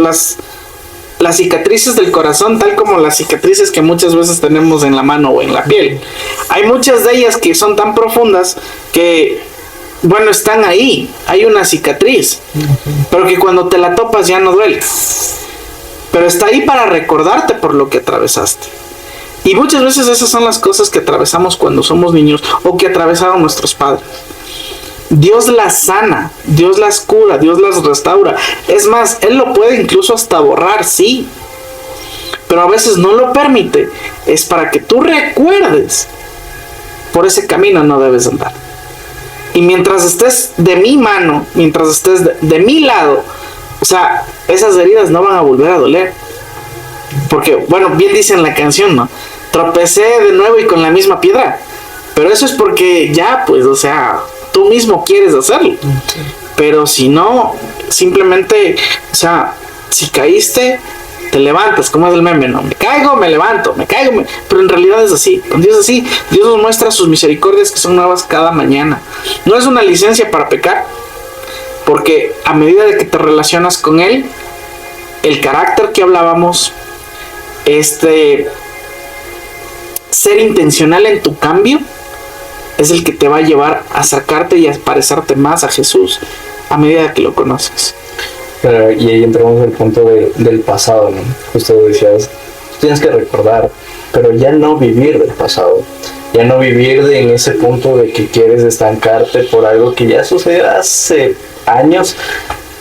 cicatrices del corazón tal como las cicatrices que muchas veces tenemos en la mano o en la piel. Hay muchas de ellas que son tan profundas que, bueno, están ahí, hay una cicatriz, pero que cuando te la topas ya no duele. Pero está ahí para recordarte por lo que atravesaste. Y muchas veces esas son las cosas que atravesamos cuando somos niños o que atravesaron nuestros padres. Dios las sana, Dios las cura, Dios las restaura. Es más, Él lo puede incluso hasta borrar, sí. Pero a veces no lo permite. Es para que tú recuerdes. Por ese camino no debes andar. Y mientras estés de mi mano, mientras estés de mi lado, o sea, esas heridas no van a volver a doler. Porque, bueno, bien dice en la canción, ¿no? Tropecé de nuevo y con la misma piedra. Pero eso es porque ya, pues, o sea, tú mismo quieres hacerlo. Pero si no, simplemente, o sea, si caíste, te levantas, como es el meme, ¿no? Me caigo, me levanto, me caigo, pero en realidad es así. Con Dios es así. Dios nos muestra sus misericordias que son nuevas cada mañana. No es una licencia para pecar, porque a medida de que te relacionas con Él, el carácter que hablábamos, ser intencional en tu cambio, es el que te va a llevar a acercarte y a parecerte más a Jesús a medida que lo conoces. Pero, y ahí entramos al punto del pasado, ¿no? Justo decías, tienes que recordar, pero ya no vivir del pasado, ya no vivir en ese punto de que quieres estancarte por algo que ya sucedió hace años,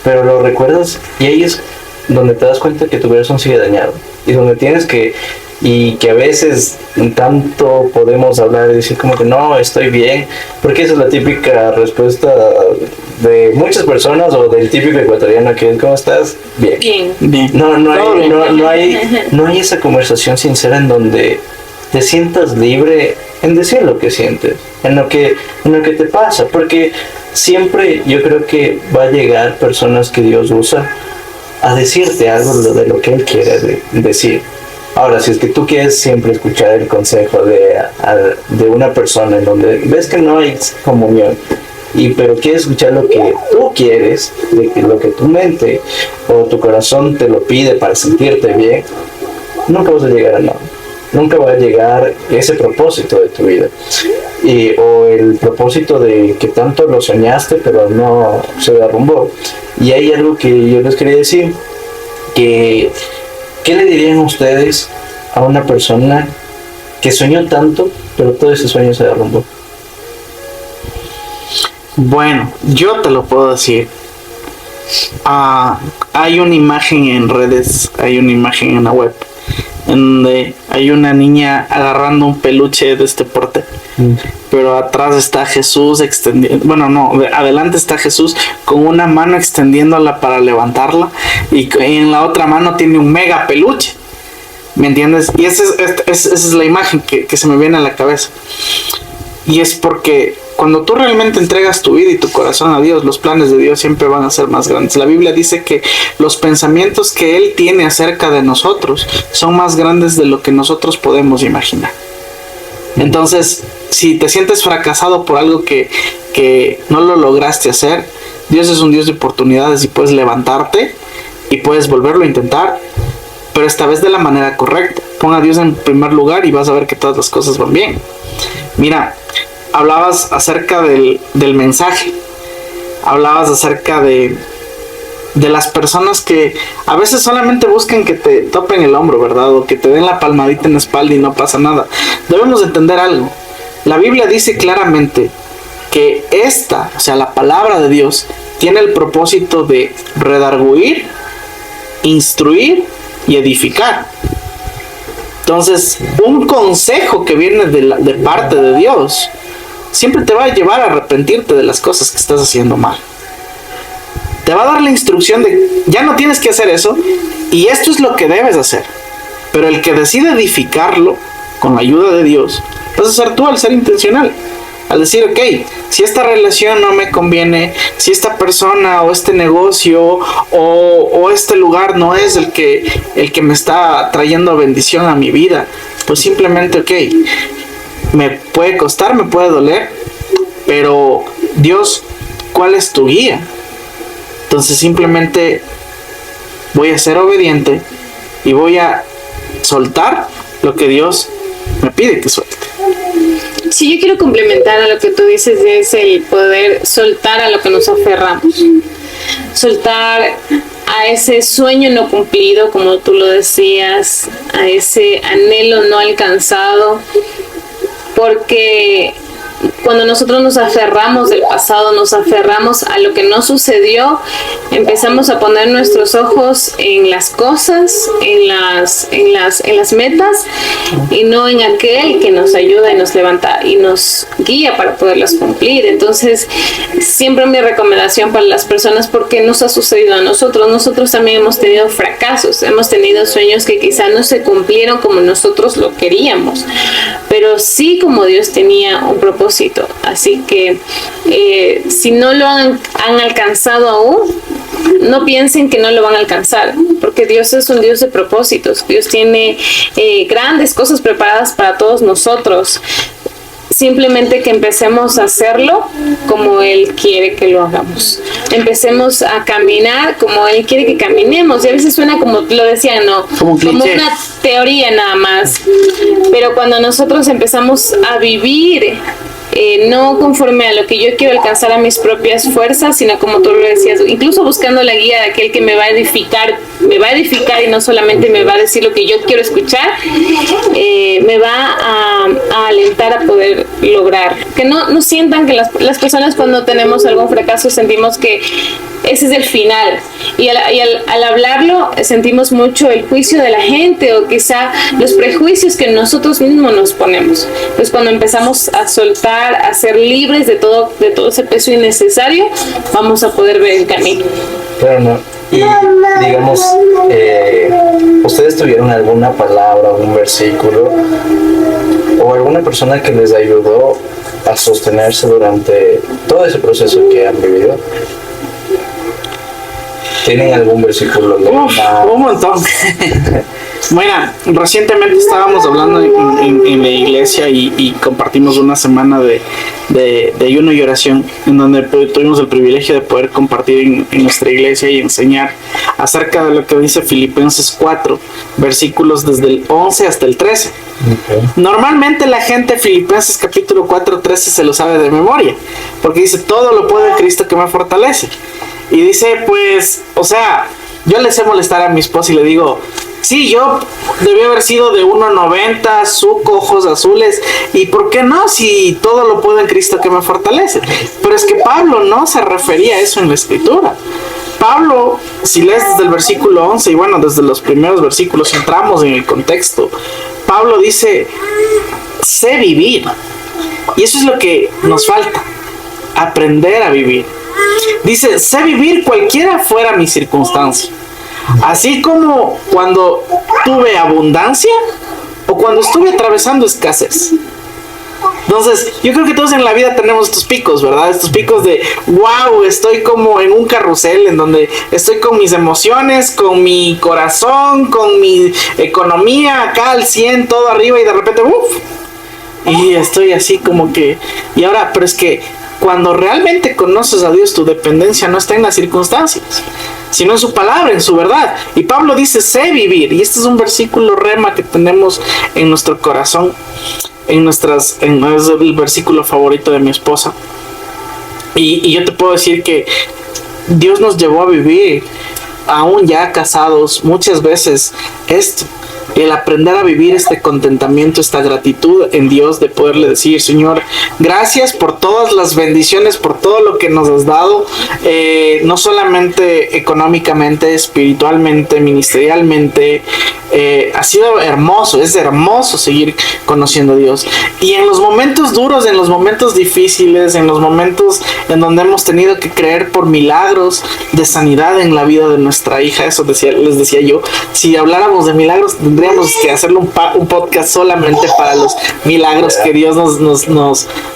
pero lo recuerdas y ahí es donde te das cuenta que tu corazón sigue dañado y donde tienes que, y que a veces tanto podemos hablar y decir como que no, estoy bien, porque esa es la típica respuesta de muchas personas o del típico ecuatoriano que es, ¿cómo estás? Bien. Bien. No hay esa conversación sincera en donde te sientas libre en decir lo que sientes, en lo que te pasa, porque siempre yo creo que va a llegar personas que Dios usa a decirte algo de lo que Él quiere decir. Ahora, si es que tú quieres siempre escuchar el consejo de una persona en donde ves que no hay comunión, pero quieres escuchar lo que tú quieres, lo que tu mente o tu corazón te lo pide para sentirte bien, nunca vas a llegar a nada. Nunca va a llegar ese propósito de tu vida. O el propósito de que tanto lo soñaste, pero no se derrumbó. Y hay algo que yo les quería decir, ¿qué le dirían ustedes a una persona que soñó tanto, pero todo ese sueño se derrumbó? Bueno, yo te lo puedo decir. Hay una imagen en redes, hay una imagen en la web, en donde hay una niña agarrando un peluche de este porte, pero atrás está Jesús extendiendo, adelante está Jesús con una mano extendiéndola para levantarla y en la otra mano tiene un mega peluche, ¿me entiendes? Y esa es la imagen que se me viene a la cabeza. Y es porque cuando tú realmente entregas tu vida y tu corazón a Dios, los planes de Dios siempre van a ser más grandes. La Biblia dice que los pensamientos que Él tiene acerca de nosotros son más grandes de lo que nosotros podemos imaginar. Entonces, si te sientes fracasado por algo que no lo lograste hacer, Dios es un Dios de oportunidades y puedes levantarte y puedes volverlo a intentar, pero esta vez de la manera correcta. Pon a Dios en primer lugar y vas a ver que todas las cosas van bien. Mira, hablabas acerca del mensaje, hablabas acerca de las personas que a veces solamente buscan que te topen el hombro, ¿verdad? O que te den la palmadita en la espalda y no pasa nada. Debemos entender algo. La Biblia dice claramente que la palabra de Dios, tiene el propósito de redarguir, instruir y edificar. Entonces, un consejo que viene de parte de Dios siempre te va a llevar a arrepentirte de las cosas que estás haciendo mal. Te va a dar la instrucción de, ya no tienes que hacer eso, y esto es lo que debes hacer. Pero el que decide edificarlo con la ayuda de Dios, vas a ser tú al ser intencional. Al decir, ok, si esta relación no me conviene, si esta persona o este negocio o este lugar no es el que me está trayendo bendición a mi vida, pues simplemente, ok, me puede costar, me puede doler, pero Dios, ¿cuál es tu guía? Entonces simplemente voy a ser obediente y voy a soltar lo que Dios me pide que suelte. Sí, yo quiero complementar a lo que tú dices, es el poder soltar a lo que nos aferramos. Soltar a ese sueño no cumplido, como tú lo decías, a ese anhelo no alcanzado, porque cuando nosotros nos aferramos del pasado, nos aferramos a lo que no sucedió, empezamos a poner nuestros ojos en las cosas, en las metas, y no en aquel que nos ayuda y nos levanta y nos guía para poderlas cumplir. Entonces, siempre mi recomendación para las personas, porque nos ha sucedido a nosotros también hemos tenido fracasos, hemos tenido sueños que quizá no se cumplieron como nosotros lo queríamos, pero sí como Dios tenía un propósito. Así que si no lo han alcanzado aún, no piensen que no lo van a alcanzar, porque Dios es un Dios de propósitos. Dios tiene grandes cosas preparadas para todos nosotros. Simplemente que empecemos a hacerlo como Él quiere que lo hagamos. Empecemos a caminar como Él quiere que caminemos. Y a veces suena como lo decían, ¿no? Como una teoría nada más. Pero cuando nosotros empezamos a vivir no conforme a lo que yo quiero alcanzar a mis propias fuerzas, sino como tú lo decías, incluso buscando la guía de aquel que me va a edificar y no solamente me va a decir lo que yo quiero escuchar, me va a alentar a poder lograr. Que no sientan que las personas cuando tenemos algún fracaso sentimos que ese es el final, y al hablarlo sentimos mucho el juicio de la gente o quizá los prejuicios que nosotros mismos nos ponemos. Pues cuando empezamos a soltar, a ser libres de todo ese peso innecesario, vamos a poder ver el camino. Claro, ¿no? Y digamos, ¿ustedes tuvieron alguna palabra, algún versículo o alguna persona que les ayudó a sostenerse durante todo ese proceso que han vivido? ¿Tienen algún versículo? Un montón. Mira, recientemente estábamos hablando en la iglesia y compartimos una semana de ayuno y oración, en donde tuvimos el privilegio de poder compartir en nuestra iglesia y enseñar acerca de lo que dice Filipenses 4, versículos desde el 11 hasta el 13. Okay. Normalmente la gente Filipenses capítulo 4, 13 se lo sabe de memoria, porque dice, todo lo puedo en Cristo que me fortalece. Y dice, pues, o sea, yo le sé molestar a mi esposa y le digo, sí, yo debí haber sido de 1.90, suco, ojos azules, y ¿por qué no? Si todo lo puedo en Cristo que me fortalece. Pero es que Pablo no se refería a eso en la Escritura. Pablo, si lees desde el versículo 11, y bueno, desde los primeros versículos entramos en el contexto, Pablo dice, sé vivir. Y eso es lo que nos falta, aprender a vivir. Dice, sé vivir cualquiera fuera mi circunstancia. Así como cuando tuve abundancia o cuando estuve atravesando escasez. Entonces, yo creo que todos en la vida tenemos estos picos, ¿verdad? Estos picos de, wow, estoy como en un carrusel en donde estoy con mis emociones, con mi corazón, con mi economía acá al 100, todo arriba, y de repente, uff, y estoy así como que, y ahora, pero es que cuando realmente conoces a Dios, tu dependencia no está en las circunstancias, sino en su palabra, en su verdad. Y Pablo dice, sé vivir. Y este es un versículo rema que tenemos en nuestro corazón, es el versículo favorito de mi esposa. Y yo te puedo decir que Dios nos llevó a vivir, aún ya casados, muchas veces esto. el aprender a vivir este contentamiento, esta gratitud en Dios, de poderle decir: Señor, gracias por todas las bendiciones, por todo lo que nos has dado, no solamente económicamente, espiritualmente, ministerialmente. Ha sido hermoso, es hermoso seguir conociendo a Dios. Y en los momentos duros, en los momentos difíciles, en los momentos en donde hemos tenido que creer por milagros de sanidad en la vida de nuestra hija, eso les decía yo, si habláramos de milagros tendríamos que hacerle un podcast solamente para los milagros que Dios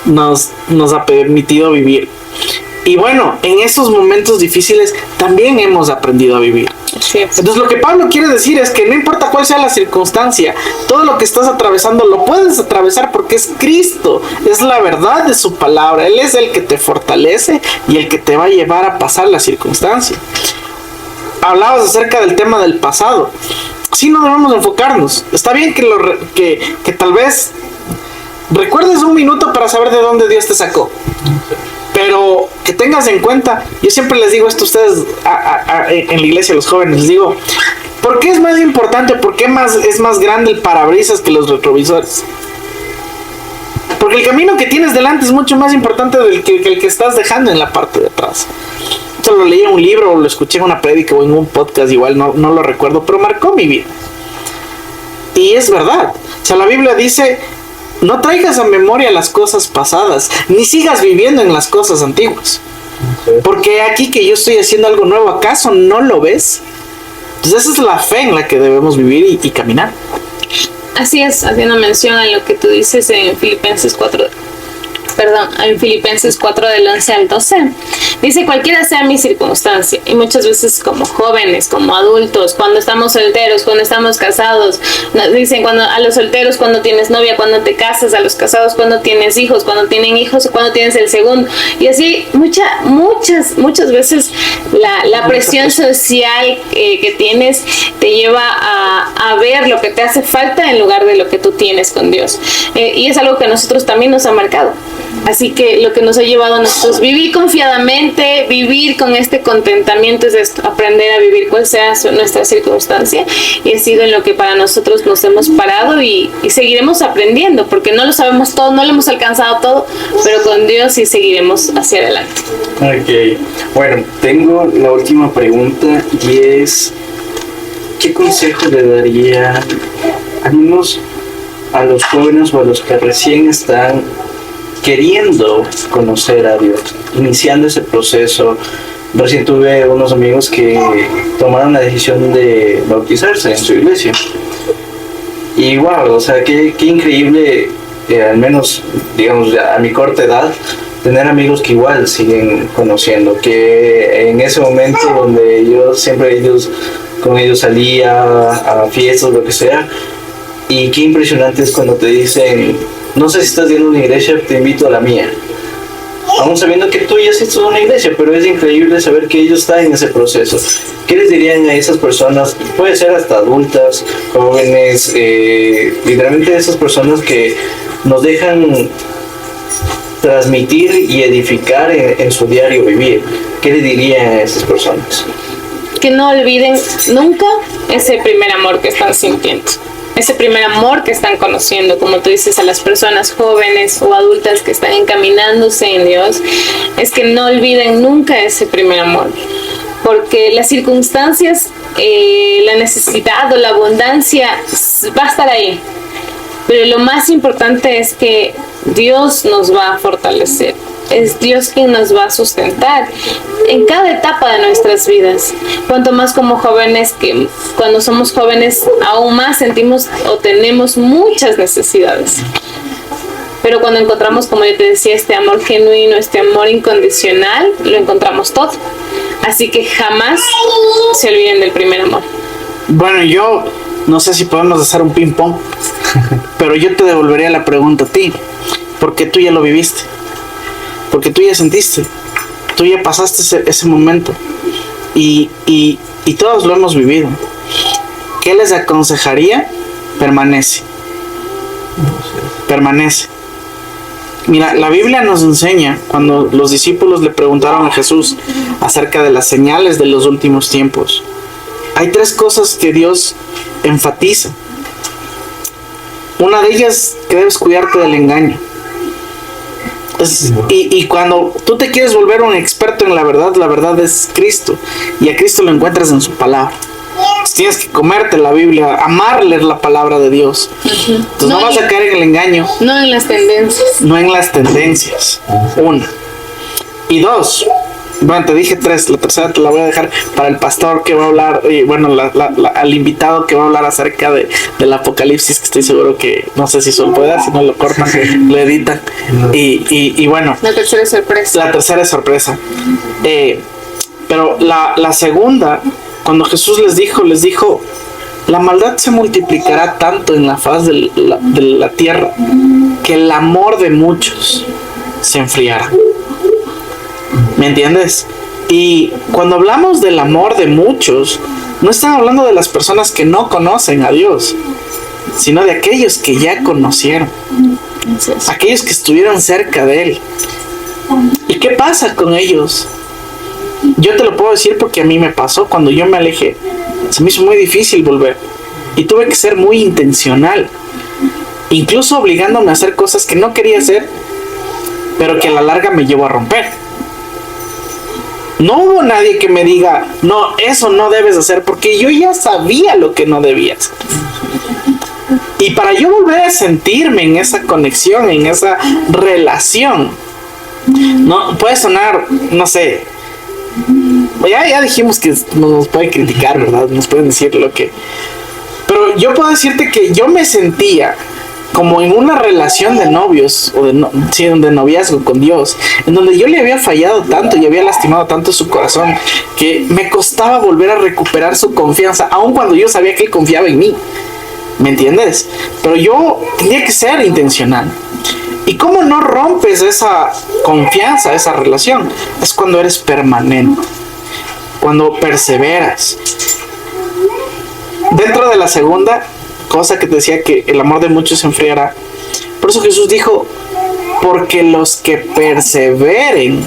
nos ha permitido vivir. Y bueno, en esos momentos difíciles también hemos aprendido a vivir. Sí. Entonces lo que Pablo quiere decir es que no importa cuál sea la circunstancia, todo lo que estás atravesando lo puedes atravesar porque es Cristo, es la verdad de su palabra. Él es el que te fortalece y el que te va a llevar a pasar la circunstancia. Hablabas acerca del tema del pasado. Sí, no debemos enfocarnos. Está bien que tal vez recuerdes un minuto para saber de dónde Dios te sacó. Pero que tengas en cuenta, yo siempre les digo esto a ustedes en la iglesia, a los jóvenes, les digo: ¿por qué es más importante, por qué es más grande el parabrisas que los retrovisores? Porque el camino que tienes delante es mucho más importante que el que estás dejando en la parte de atrás. Esto lo leí en un libro, o lo escuché en una prédica o en un podcast, igual no lo recuerdo, pero marcó mi vida. Y es verdad. O sea, la Biblia dice: no traigas a memoria las cosas pasadas, ni sigas viviendo en las cosas antiguas. Porque aquí que yo estoy haciendo algo nuevo, ¿acaso no lo ves? Entonces esa es la fe en la que debemos vivir y caminar. Así es, haciendo mención a lo que tú dices en Filipenses 4 del 11 al 12. Dice: cualquiera sea mi circunstancia. Y muchas veces como jóvenes, como adultos, cuando estamos solteros, cuando estamos casados, nos dicen cuando a los solteros cuando tienes novia, cuando te casas, a los casados cuando tienes hijos, cuando tienen hijos, cuando tienes el segundo. Y así muchas veces la presión social que tienes te lleva a ver lo que te hace falta en lugar de lo que tú tienes con Dios. Y es algo que a nosotros también nos ha marcado. Así que lo que nos ha llevado a nosotros vivir confiadamente, vivir con este contentamiento, es esto: aprender a vivir cual sea nuestra circunstancia. Y ha sido en lo que para nosotros nos hemos parado y seguiremos aprendiendo, porque no lo sabemos todo, no lo hemos alcanzado todo, pero con Dios sí seguiremos hacia adelante. Ok, bueno, tengo la última pregunta y es: ¿qué consejo le daría al menos a los jóvenes o a los que recién están queriendo conocer a Dios, iniciando ese proceso? Recién tuve unos amigos que tomaron la decisión de bautizarse en su iglesia. Y wow, o sea, qué increíble, al menos, digamos, a mi corta edad, tener amigos que igual siguen conociendo, que en ese momento donde yo siempre con ellos salía a fiestas, lo que sea, y qué impresionante es cuando te dicen: no sé si estás yendo a una iglesia, te invito a la mía. Aún sabiendo que tú ya asistes a una iglesia, pero es increíble saber que ellos están en ese proceso. ¿Qué les dirían a esas personas? Puede ser hasta adultas, jóvenes, literalmente esas personas que nos dejan transmitir y edificar en su diario vivir. ¿Qué le dirían a esas personas? Que no olviden nunca ese primer amor que están sintiendo. Ese primer amor que están conociendo, como tú dices, a las personas jóvenes o adultas que están encaminándose en Dios, es que no olviden nunca ese primer amor, porque las circunstancias, la necesidad o la abundancia va a estar ahí, pero lo más importante es que Dios nos va a fortalecer. Es Dios quien nos va a sustentar en cada etapa de nuestras vidas. Cuanto más como jóvenes, que cuando somos jóvenes aún más sentimos o tenemos muchas necesidades. Pero cuando encontramos, como yo te decía, este amor genuino, este amor incondicional, lo encontramos todo. Así que jamás se olviden del primer amor. Bueno, yo no sé si podemos hacer un ping pong, pero yo te devolvería la pregunta a ti, porque tú ya lo viviste. Porque tú ya sentiste, tú ya pasaste ese momento y todos lo hemos vivido. ¿Qué les aconsejaría? Permanece. Mira, la Biblia nos enseña, cuando los discípulos le preguntaron a Jesús acerca de las señales de los últimos tiempos, hay 3 cosas que Dios enfatiza Una de ellas que debes cuidarte del engaño. Y cuando tú te quieres volver un experto en la verdad es Cristo. Y a Cristo lo encuentras en su palabra. Entonces tienes que comerte la Biblia, amar leer la palabra de Dios. Entonces no vas a caer en el engaño. No en las tendencias. No en las tendencias. Una. Y dos. Bueno, te dije tres, la tercera te la voy a dejar para el pastor que va a hablar, y bueno, al invitado que va a hablar acerca del Apocalipsis, que estoy seguro que, no sé si solo puede dar, si no lo cortan, lo editan. Y bueno. La tercera es sorpresa. La tercera es sorpresa. Pero la segunda, cuando Jesús les dijo, la maldad se multiplicará tanto en la faz de la tierra que el amor de muchos se enfriará. ¿Me entiendes? Y cuando hablamos del amor de muchos, no están hablando de las personas que no conocen a Dios, sino de aquellos que ya conocieron, aquellos que estuvieron cerca de Él. ¿Y qué pasa con ellos? Yo te lo puedo decir porque a mí me pasó. Cuando yo me alejé, se me hizo muy difícil volver, y tuve que ser muy intencional, incluso obligándome a hacer cosas que no quería hacer, pero que a la larga me llevó a romper. No hubo nadie que me diga, no, eso no debes hacer, porque yo ya sabía lo que no debía hacer. Y para yo volver a sentirme en esa conexión, en esa relación, no puede sonar, no sé, ya dijimos que nos pueden criticar, ¿verdad? Nos pueden decir lo que... Pero yo puedo decirte que yo me sentía como en una relación de novios, o de noviazgo con Dios, en donde yo le había fallado tanto y había lastimado tanto su corazón, que me costaba volver a recuperar su confianza, aun cuando yo sabía que Él confiaba en mí. ¿Me entiendes? Pero yo tenía que ser intencional. ¿Y cómo no rompes esa confianza, esa relación? Es cuando eres permanente, cuando perseveras. Dentro de la segunda cosa que te decía, que el amor de muchos se enfriará, por eso Jesús dijo, porque los que perseveren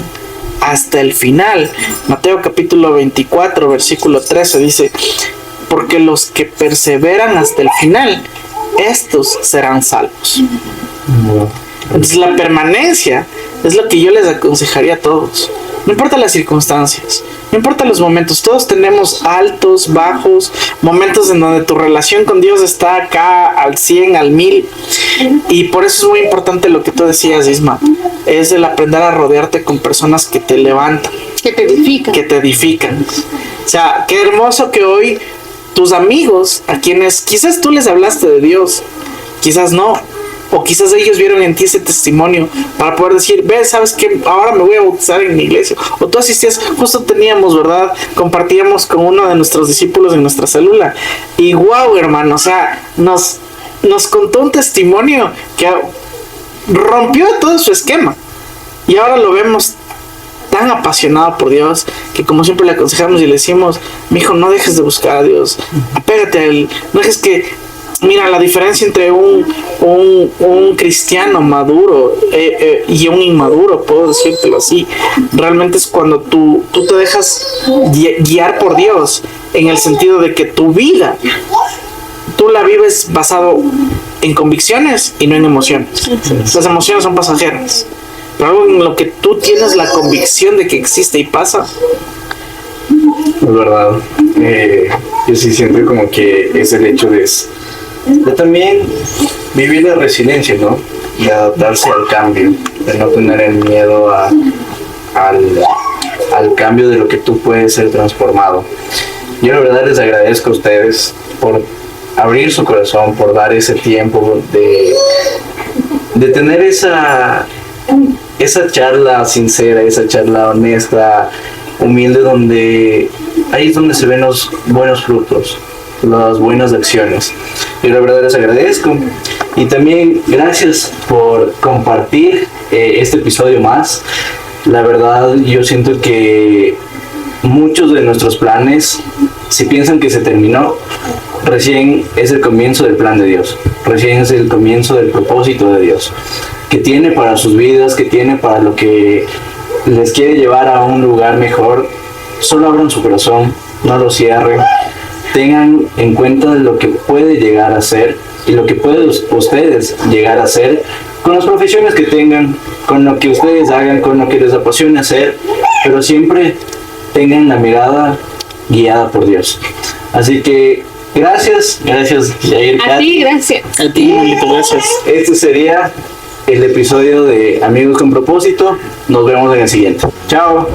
hasta el final, Mateo capítulo 24 versículo 13 dice, porque los que perseveran hasta el final, estos serán salvos. Entonces la permanencia es lo que yo les aconsejaría a todos. No importa las circunstancias, no importa los momentos, todos tenemos altos, bajos, momentos en donde tu relación con Dios está acá al 100, al 1000. Y por eso es muy importante lo que tú decías, Isma, es el aprender a rodearte con personas que te levantan, que te edifican. Que te edifican. O sea, qué hermoso que hoy tus amigos, a quienes quizás tú les hablaste de Dios, quizás no, o quizás ellos vieron en ti ese testimonio para poder decir, ve, ¿sabes qué? Ahora me voy a bautizar en mi iglesia. O tú asistías, justo teníamos, ¿verdad? Compartíamos con uno de nuestros discípulos en nuestra célula. Y wow, hermano, o sea, nos contó un testimonio que rompió todo su esquema. Y ahora lo vemos tan apasionado por Dios, que como siempre le aconsejamos y le decimos, mijo, no dejes de buscar a Dios, apégate a Él, no dejes que... Mira, la diferencia entre un cristiano maduro y un inmaduro, puedo decírtelo así, realmente es cuando tú te dejas guiar por Dios, en el sentido de que tu vida, tú la vives basado en convicciones y no en emociones. Las emociones son pasajeras, pero algo en lo que tú tienes la convicción de que existe y pasa. Es verdad. Yo sí siento como que es el hecho de también vivir la resiliencia, ¿no? De adaptarse al cambio, de no tener el miedo al cambio de lo que tú puedes ser transformado. Yo la verdad les agradezco a ustedes por abrir su corazón, por dar ese tiempo de tener esa charla sincera, esa charla honesta, humilde, donde ahí es donde se ven los buenos frutos, las buenas acciones. Yo la verdad les agradezco, y también gracias por compartir este episodio más. La verdad yo siento que muchos de nuestros planes, si piensan que se terminó, recién es el comienzo del plan de Dios, recién es el comienzo del propósito de Dios, que tiene para sus vidas, que tiene para lo que les quiere llevar a un lugar mejor. Solo abran su corazón, no lo cierren, tengan en cuenta lo que puede llegar a ser, y lo que pueden ustedes llegar a hacer con las profesiones que tengan, con lo que ustedes hagan, con lo que les apasione hacer, pero siempre tengan la mirada guiada por Dios. Así que gracias Yair. A ti, gracias. A ti, Manolito, gracias. Este sería el episodio de Amigos con Propósito. Nos vemos en el siguiente. Chao.